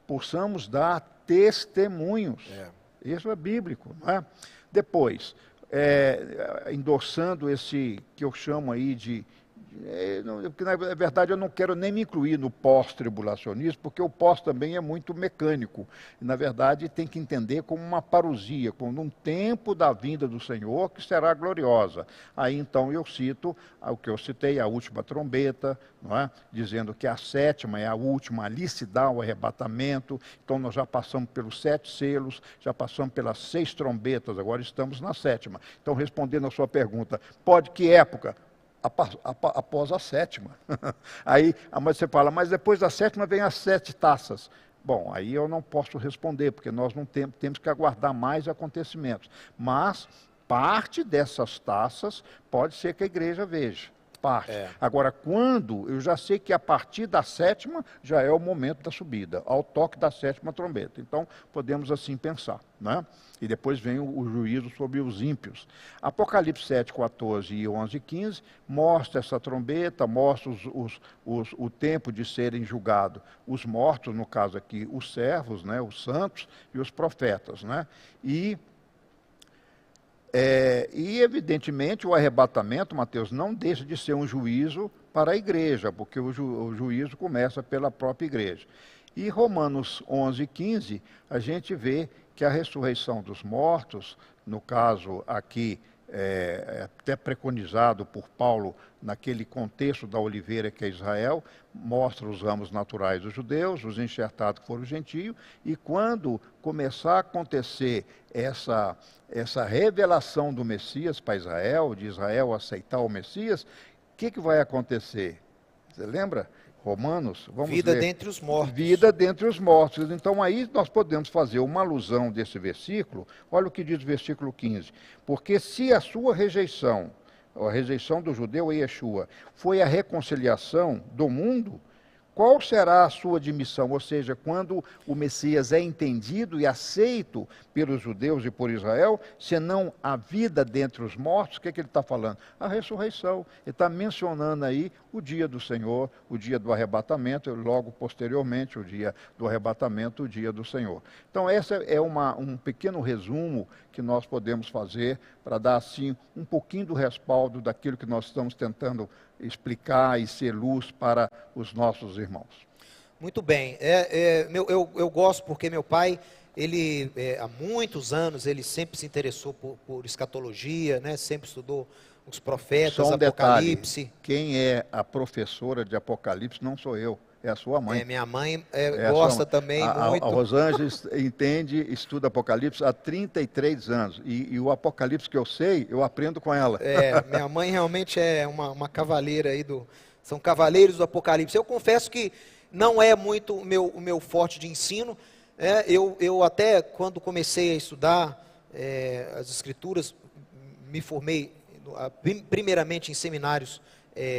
possamos dar testemunhos. Isso é bíblico, não é? Depois, endossando esse que eu chamo aí de... porque na verdade eu não quero nem me incluir no pós-tribulacionismo, porque o pós também é muito mecânico. Na verdade, tem que entender como uma parousia, como um tempo da vinda do Senhor que será gloriosa. Aí então eu cito o que eu citei, a última trombeta, não é? Dizendo que a 7ª é a última, ali se dá o arrebatamento. Então nós já passamos pelos 7 selos, já passamos pelas 6 trombetas, agora estamos na 7ª. Então, respondendo a sua pergunta, que época? Após a 7ª. Aí você fala, mas depois da 7ª vem as 7 taças. Bom, aí eu não posso responder, porque nós não temos que aguardar mais acontecimentos. Mas parte dessas taças pode ser que a igreja veja. Parte. Agora, quando eu já sei que a partir da 7ª já é o momento da subida, ao toque da 7ª trombeta. Então, podemos assim pensar, né? E depois vem o juízo sobre os ímpios. Apocalipse 7, 14 e 11, 15 mostra essa trombeta, mostra o tempo de serem julgados os mortos, no caso aqui os servos, né, os santos e os profetas, né? E evidentemente o arrebatamento, Mateus, não deixa de ser um juízo para a igreja, porque o juízo começa pela própria igreja. E Romanos 11, 15, a gente vê que a ressurreição dos mortos, no caso aqui, até preconizado por Paulo naquele contexto da oliveira que é Israel, mostra os ramos naturais dos judeus, os enxertados que foram gentios, e quando começar a acontecer essa revelação do Messias para Israel, de Israel aceitar o Messias, o que vai acontecer? Você lembra? Romanos, vamos ver. Vida dentre os mortos. Vida dentre os mortos. Então aí nós podemos fazer uma alusão desse versículo. Olha o que diz o versículo 15. Porque se a sua rejeição, a rejeição do judeu a Yeshua, foi a reconciliação do mundo, qual será a sua admissão? Ou seja, quando o Messias é entendido e aceito pelos judeus e por Israel, senão a vida dentre os mortos, o que ele está falando? A ressurreição. Ele está mencionando aí o dia do Senhor, o dia do arrebatamento, e logo posteriormente o dia do arrebatamento, o dia do Senhor. Então, essa é um pequeno resumo que nós podemos fazer para dar, assim, um pouquinho do respaldo daquilo que nós estamos tentando explicar e ser luz para os nossos irmãos. Muito bem. Eu gosto porque meu pai, ele há muitos anos, ele sempre se interessou por escatologia, né? Sempre estudou os profetas, Só um Apocalipse. Detalhe, quem é a professora de Apocalipse não sou eu. É a sua mãe. Minha mãe gosta também muito. A Rosângela estuda Apocalipse há 33 anos. E o Apocalipse que eu sei, eu aprendo com ela. Minha mãe realmente é uma cavaleira aí são cavaleiros do Apocalipse. Eu confesso que não é muito o meu forte de ensino. Eu até, quando comecei a estudar as Escrituras, me formei primeiramente em seminários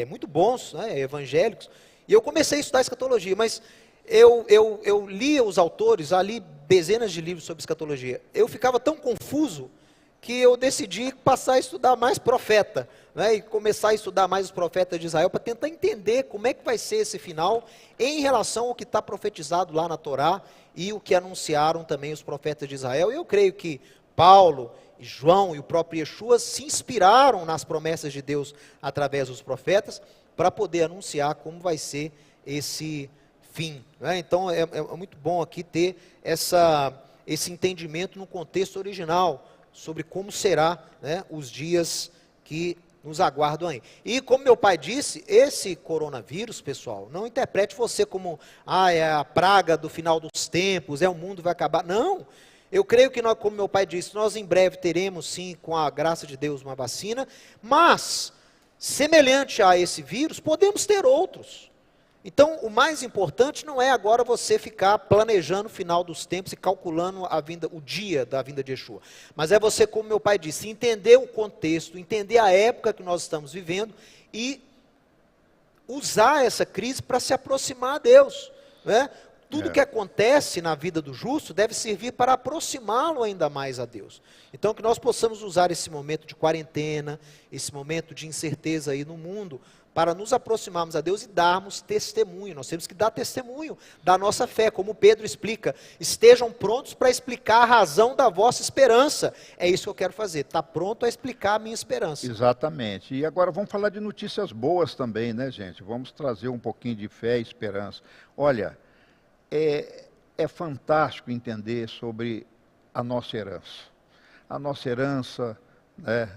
muito bons, né, evangélicos. E eu comecei a estudar escatologia, mas eu lia os autores, ali dezenas de livros sobre escatologia. Eu ficava tão confuso que eu decidi passar a estudar mais profeta, né, e começar a estudar mais os profetas de Israel, para tentar entender como é que vai ser esse final, em relação ao que está profetizado lá na Torá, e o que anunciaram também os profetas de Israel. E eu creio que Paulo, e João e o próprio Yeshua se inspiraram nas promessas de Deus através dos profetas, para poder anunciar como vai ser esse fim, né? Então é muito bom aqui ter esse entendimento no contexto original, sobre como será, né, os dias que nos aguardam aí. E como meu pai disse, esse coronavírus, pessoal, não interprete você como, é a praga do final dos tempos, o mundo vai acabar. Não, eu creio que nós, como meu pai disse, nós em breve teremos sim, com a graça de Deus, uma vacina, mas, semelhante a esse vírus, podemos ter outros. Então, o mais importante não é agora você ficar planejando o final dos tempos e calculando o dia da vinda de Yeshua. Mas é você, como meu pai disse, entender o contexto, entender a época que nós estamos vivendo e usar essa crise para se aproximar a Deus, né? Tudo que acontece na vida do justo deve servir para aproximá-lo ainda mais a Deus. Então, que nós possamos usar esse momento de quarentena, esse momento de incerteza aí no mundo, para nos aproximarmos a Deus e darmos testemunho. Nós temos que dar testemunho da nossa fé, como Pedro explica. Estejam prontos para explicar a razão da vossa esperança. É isso que eu quero fazer, estar pronto a explicar a minha esperança. Exatamente. E agora vamos falar de notícias boas também, né, gente? Vamos trazer um pouquinho de fé e esperança. Olha, é fantástico entender sobre a nossa herança. A nossa herança, né,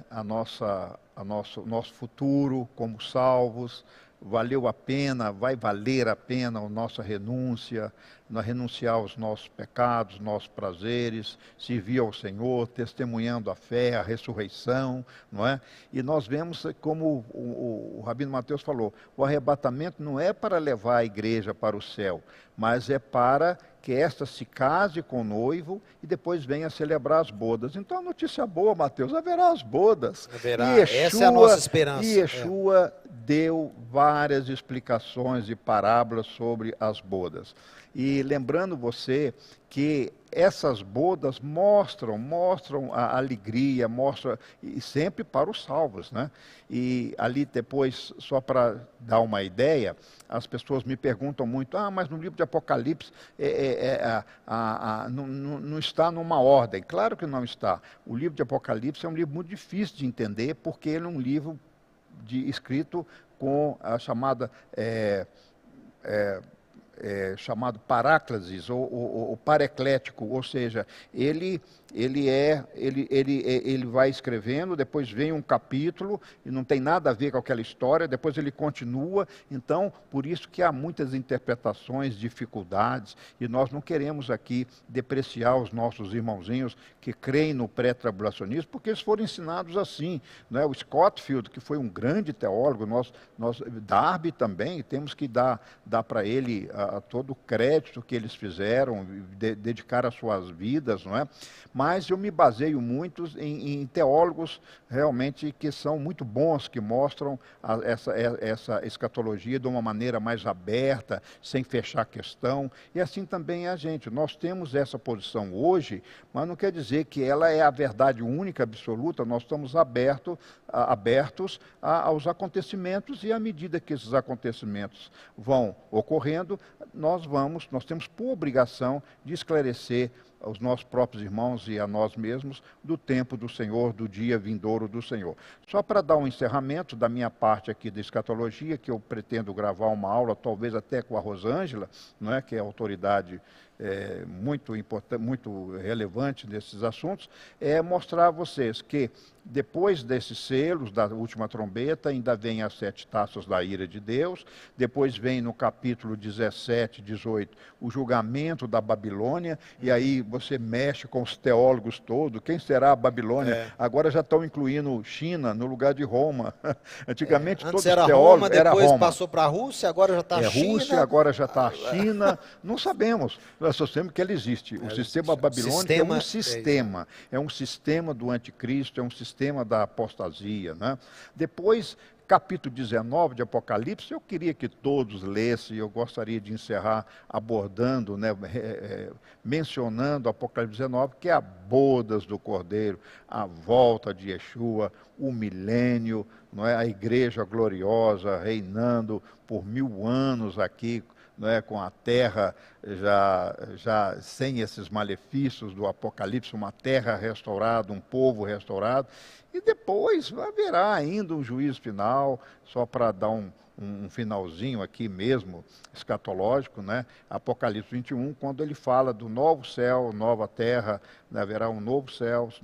nosso futuro como salvos, valeu a pena, vai valer a pena a nossa renúncia, renunciar aos nossos pecados, nossos prazeres, servir ao Senhor, testemunhando a fé, a ressurreição, não é? E nós vemos, como o Rabino Mateus falou, o arrebatamento não é para levar a igreja para o céu, mas é para que esta se case com o noivo e depois venha celebrar as bodas. Então a notícia boa, Mateus, haverá as bodas. Haverá, essa é a nossa esperança. E Yeshua deu várias explicações e parábolas sobre as bodas. E lembrando você que essas bodas mostram a alegria, e sempre para os salvos, né? E ali depois, só para dar uma ideia, as pessoas me perguntam muito, mas no livro de Apocalipse não está numa ordem. Claro que não está. O livro de Apocalipse é um livro muito difícil de entender, porque ele é um livro escrito com a chamada chamado paráclasis ou pareclético, ou seja, ele vai escrevendo, depois vem um capítulo e não tem nada a ver com aquela história, depois ele continua. Então, por isso que há muitas interpretações, dificuldades, e nós não queremos aqui depreciar os nossos irmãozinhos que creem no pré-tribulacionismo, porque eles foram ensinados assim, né? O Scofield, que foi um grande teólogo, Darby também, temos que dar para ele todo o crédito que eles fizeram, dedicar as suas vidas, não é? Mas eu me baseio muito em teólogos realmente que são muito bons, que mostram essa escatologia de uma maneira mais aberta, sem fechar a questão, e assim também é a gente. Nós temos essa posição hoje, mas não quer dizer que ela é a verdade única, absoluta. Nós estamos abertos aos acontecimentos, e à medida que esses acontecimentos vão ocorrendo, nós temos por obrigação de esclarecer aos nossos próprios irmãos e a nós mesmos do tempo do Senhor, do dia vindouro do Senhor. Só para dar um encerramento da minha parte aqui da escatologia, que eu pretendo gravar uma aula, talvez até com a Rosângela, não é, que é autoridade muito importante, muito relevante nesses assuntos, é mostrar a vocês que depois desses selos da última trombeta, ainda vem as 7 taças da ira de Deus, depois vem no capítulo 17, 18, o julgamento da Babilônia, e aí você mexe com os teólogos todos, quem será a Babilônia? Agora já estão incluindo China no lugar de Roma. Antigamente todos os teólogos Roma, depois passou para a Rússia, agora já está a China. Rússia, agora já está a China, não sabemos, nós só sabemos que ela existe. O sistema babilônico é um sistema do anticristo, é um sistema da apostasia, né? Depois capítulo 19 de Apocalipse, eu queria que todos lessem, eu gostaria de encerrar abordando, né, mencionando Apocalipse 19, que é a bodas do Cordeiro, a volta de Yeshua, o milênio, não é? A igreja gloriosa reinando por 1000 anos aqui, não é? Com a terra já sem esses malefícios do Apocalipse, uma terra restaurada, um povo restaurado, e depois haverá ainda um juízo final, só para dar um finalzinho aqui mesmo, escatológico, né? Apocalipse 21, quando ele fala do novo céu, nova terra, né? Haverá um novos céus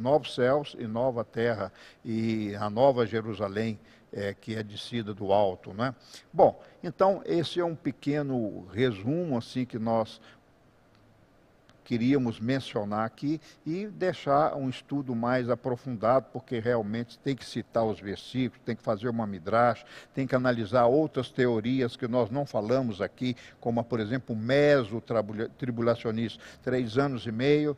e nova terra, e a nova Jerusalém, que é descida do alto, né? Bom, então esse é um pequeno resumo assim que nós queríamos mencionar aqui e deixar um estudo mais aprofundado, porque realmente tem que citar os versículos, tem que fazer uma midrash, tem que analisar outras teorias que nós não falamos aqui, como, por exemplo, o meso-tribulacionista, 3 anos e meio,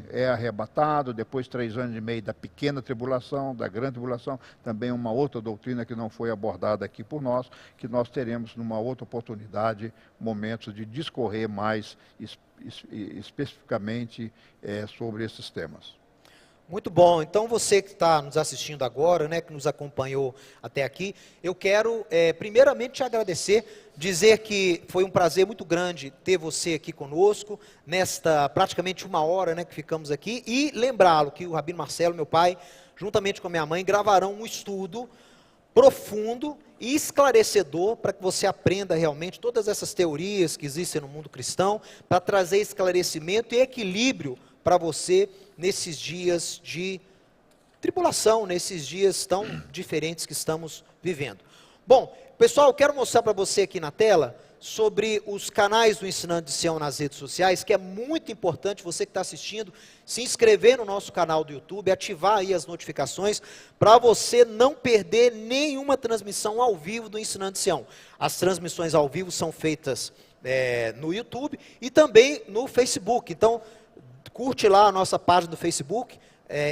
é arrebatado, depois 3 anos e meio da pequena tribulação, da grande tribulação, também uma outra doutrina que não foi abordada aqui por nós, que nós teremos numa outra oportunidade, momentos de discorrer mais especificamente sobre esses temas. Muito bom. Então, você que está nos assistindo agora, né, que nos acompanhou até aqui, eu quero primeiramente te agradecer, dizer que foi um prazer muito grande ter você aqui conosco, nesta praticamente 1 hora, né, que ficamos aqui, e lembrá-lo que o Rabino Marcelo, meu pai, juntamente com a minha mãe, gravarão um estudo profundo e esclarecedor para que você aprenda realmente todas essas teorias que existem no mundo cristão, para trazer esclarecimento e equilíbrio para você nesses dias de tribulação, nesses dias tão diferentes que estamos vivendo. Bom, pessoal, eu quero mostrar para você aqui na tela sobre os canais do Ensinando de Sião nas redes sociais, que é muito importante você que está assistindo, se inscrever no nosso canal do YouTube, ativar aí as notificações, para você não perder nenhuma transmissão ao vivo do Ensinando de Sião. As transmissões ao vivo são feitas no YouTube e também no Facebook, então curte lá a nossa página do Facebook,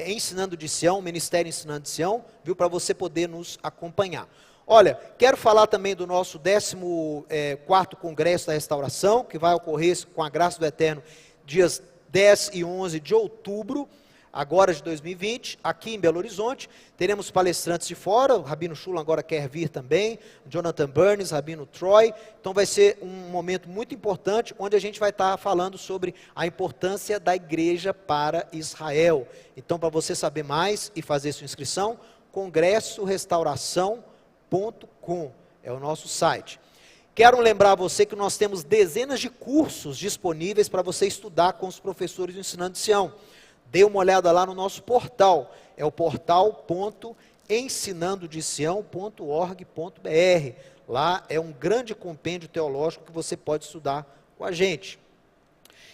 Ensinando de Sião, Ministério Ensinando de Sião, viu, para você poder nos acompanhar. Olha, quero falar também do nosso 14º Congresso da Restauração, que vai ocorrer, com a graça do Eterno, dias 10 e 11 de outubro, agora de 2020, aqui em Belo Horizonte. Teremos palestrantes de fora, o Rabino Shulam agora quer vir também, Jonathan Burns, Rabino Troy. Então vai ser um momento muito importante, onde a gente vai estar falando sobre a importância da igreja para Israel. Então, para você saber mais e fazer sua inscrição, congressorestauração.com é o nosso site. Quero lembrar a você que nós temos dezenas de cursos disponíveis para você estudar com os professores do Ensinando de Sião. Dê uma olhada lá no nosso portal, é o portal.ensinandodesião.org.br. Lá é um grande compêndio teológico que você pode estudar com a gente.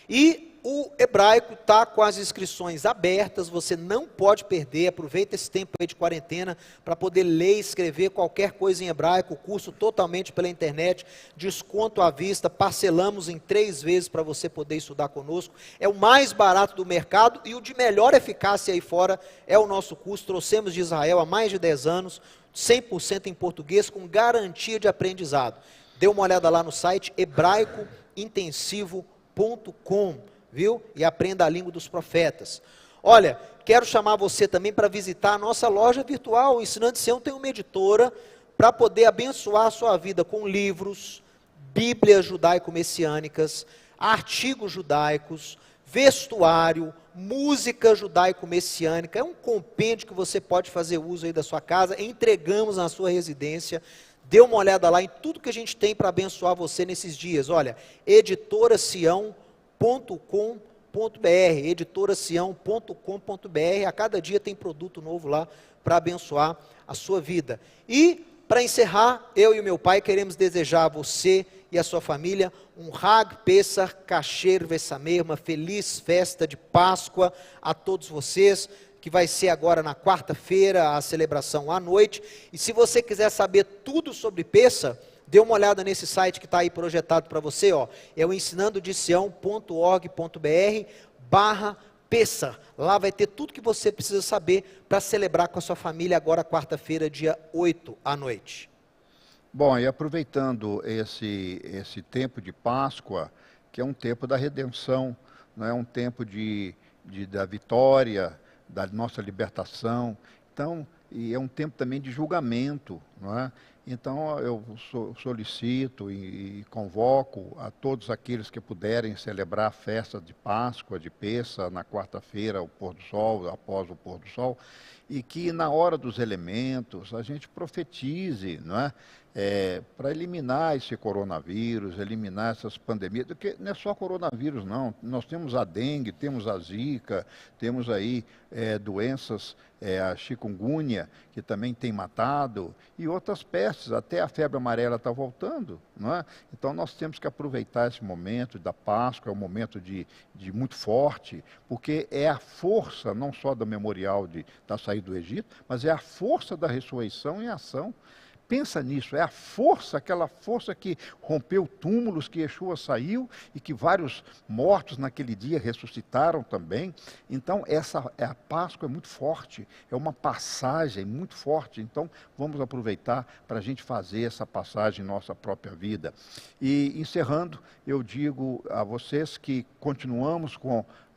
E o hebraico está com as inscrições abertas, você não pode perder, aproveita esse tempo aí de quarentena para poder ler e escrever qualquer coisa em hebraico, curso totalmente pela internet, desconto à vista, parcelamos em 3 vezes para você poder estudar conosco, é o mais barato do mercado e o de melhor eficácia aí fora é o nosso curso, trouxemos de Israel há mais de 10 anos, 100% em português, com garantia de aprendizado. Dê uma olhada lá no site hebraicointensivo.com, viu? E aprenda a língua dos profetas. Olha, quero chamar você também para visitar a nossa loja virtual. O Ensinando de Sião tem uma editora para poder abençoar a sua vida com livros, bíblias judaico-messiânicas, artigos judaicos, vestuário, música judaico-messiânica. É um compêndio que você pode fazer uso aí da sua casa, entregamos na sua residência. Dê uma olhada lá em tudo que a gente tem para abençoar você nesses dias. Olha, editorasião.com.br, editorasião.com.br, a cada dia tem produto novo lá para abençoar a sua vida. E, para encerrar, eu e o meu pai queremos desejar a você e a sua família um Hag Pesach Kasher Vesamer, uma feliz festa de Páscoa a todos vocês, que vai ser agora na quarta-feira, a celebração à noite. E se você quiser saber tudo sobre Pesach, dê uma olhada nesse site que está aí projetado para você, ó. É o ensinandodesião.org.br Pessah. Lá vai ter tudo que você precisa saber para celebrar com a sua família agora, quarta-feira, dia 8 à noite. Bom, e aproveitando esse tempo de Páscoa, que é um tempo da redenção, não é um tempo da vitória, da nossa libertação. Então, e é um tempo também de julgamento, não é? Então, eu solicito e convoco a todos aqueles que puderem celebrar a festa de Páscoa, de Pessah, na quarta-feira, ao pôr do sol, após o pôr do sol, e que na hora dos elementos a gente profetize, não é? Para eliminar esse coronavírus, eliminar essas pandemias, porque não é só coronavírus não, nós temos a dengue, temos a zika, temos aí doenças, a chikungunya, que também tem matado, e outras pestes, até a febre amarela está voltando, não é? Então nós temos que aproveitar esse momento da Páscoa, é um momento de muito forte, porque é a força não só do memorial da saída do Egito, mas é a força da ressurreição em ação. Pensa nisso, é a força, aquela força que rompeu túmulos, que Yeshua saiu e que vários mortos naquele dia ressuscitaram também. Então, a Páscoa é muito forte, é uma passagem muito forte. Então, vamos aproveitar para a gente fazer essa passagem em nossa própria vida. E, encerrando, eu digo a vocês que continuamos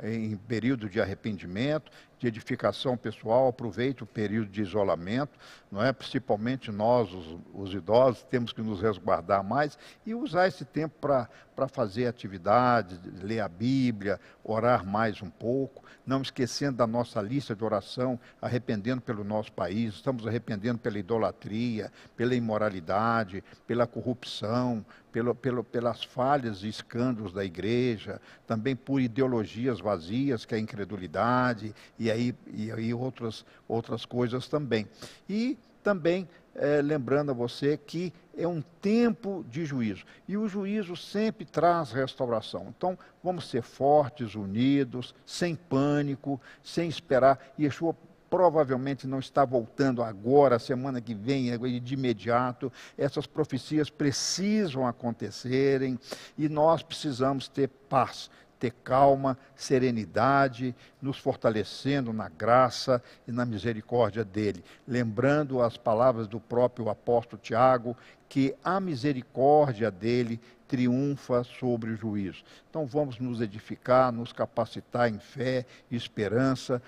em período de arrependimento, de edificação pessoal, aproveite o período de isolamento, não é? Principalmente nós, os idosos, temos que nos resguardar mais e usar esse tempo para fazer atividades, ler a Bíblia, orar mais um pouco, não esquecendo da nossa lista de oração, arrependendo pelo nosso país, estamos arrependendo pela idolatria, pela imoralidade, pela corrupção, pelas falhas e escândalos da igreja, também por ideologias vazias, que é a incredulidade, e aí outras coisas também. E também lembrando a você que é um tempo de juízo, e o juízo sempre traz restauração. Então, vamos ser fortes, unidos, sem pânico, sem esperar. Yeshua provavelmente não está voltando agora, semana que vem, de imediato. Essas profecias precisam acontecerem e nós precisamos ter paz, ter calma, serenidade, nos fortalecendo na graça e na misericórdia dele. Lembrando as palavras do próprio apóstolo Tiago, que a misericórdia dele triunfa sobre o juízo. Então vamos nos edificar, nos capacitar em fé e esperança,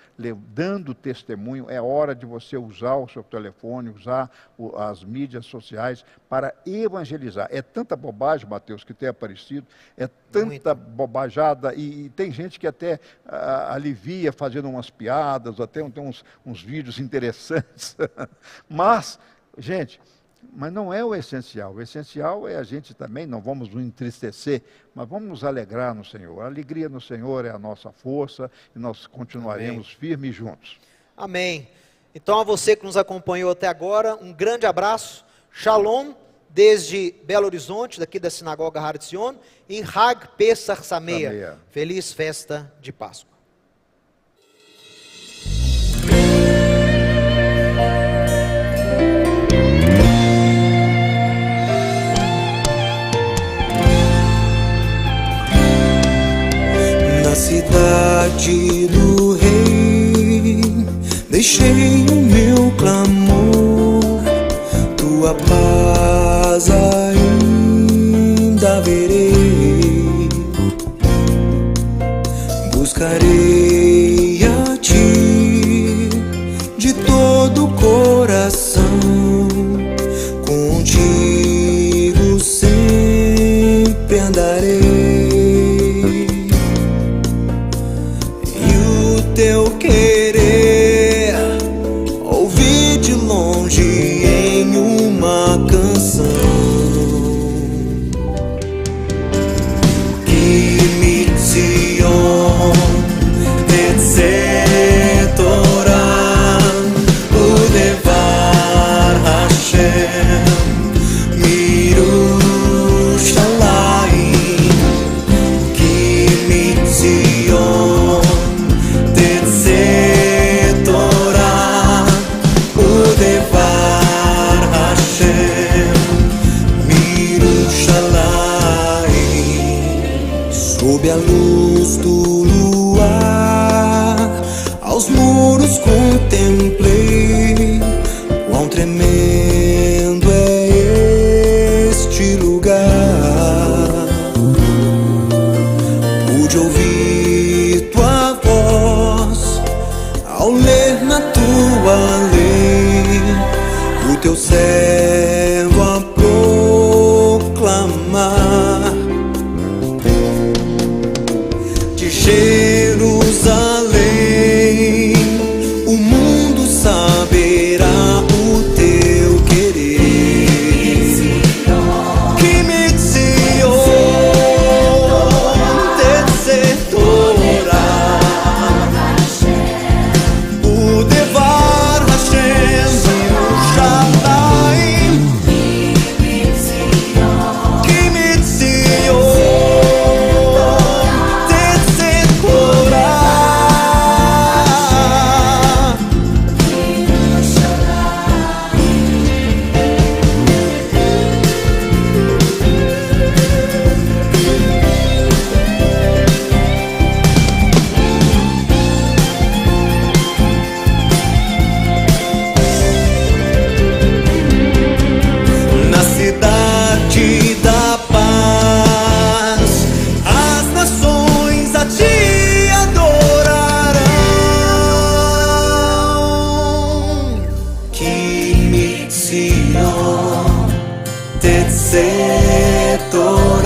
dando testemunho. É hora de você usar o seu telefone, usar as mídias sociais para evangelizar. É tanta bobagem, Mateus, que tem aparecido, é tanta bobajada, e tem gente que até alivia fazendo umas piadas, até tem uns vídeos interessantes. Mas, gente, mas não é o essencial. O essencial é a gente também, não vamos nos entristecer, mas vamos nos alegrar no Senhor. A alegria no Senhor é a nossa força e nós continuaremos firmes juntos. Amém. Então, a você que nos acompanhou até agora, um grande abraço. Shalom, desde Belo Horizonte, daqui da Sinagoga Har Zion, e Hag Pesach Sameach. Feliz festa de Páscoa. Na cidade do Rei, deixei o meu clamor, tua paz ainda verei. Buscarei a ti de todo o coração, contigo sempre andarei. Teu querer, ouvi de longe em uma canção que me Zion et Torah udevar Hashem Mirushalayim que me Zion say todo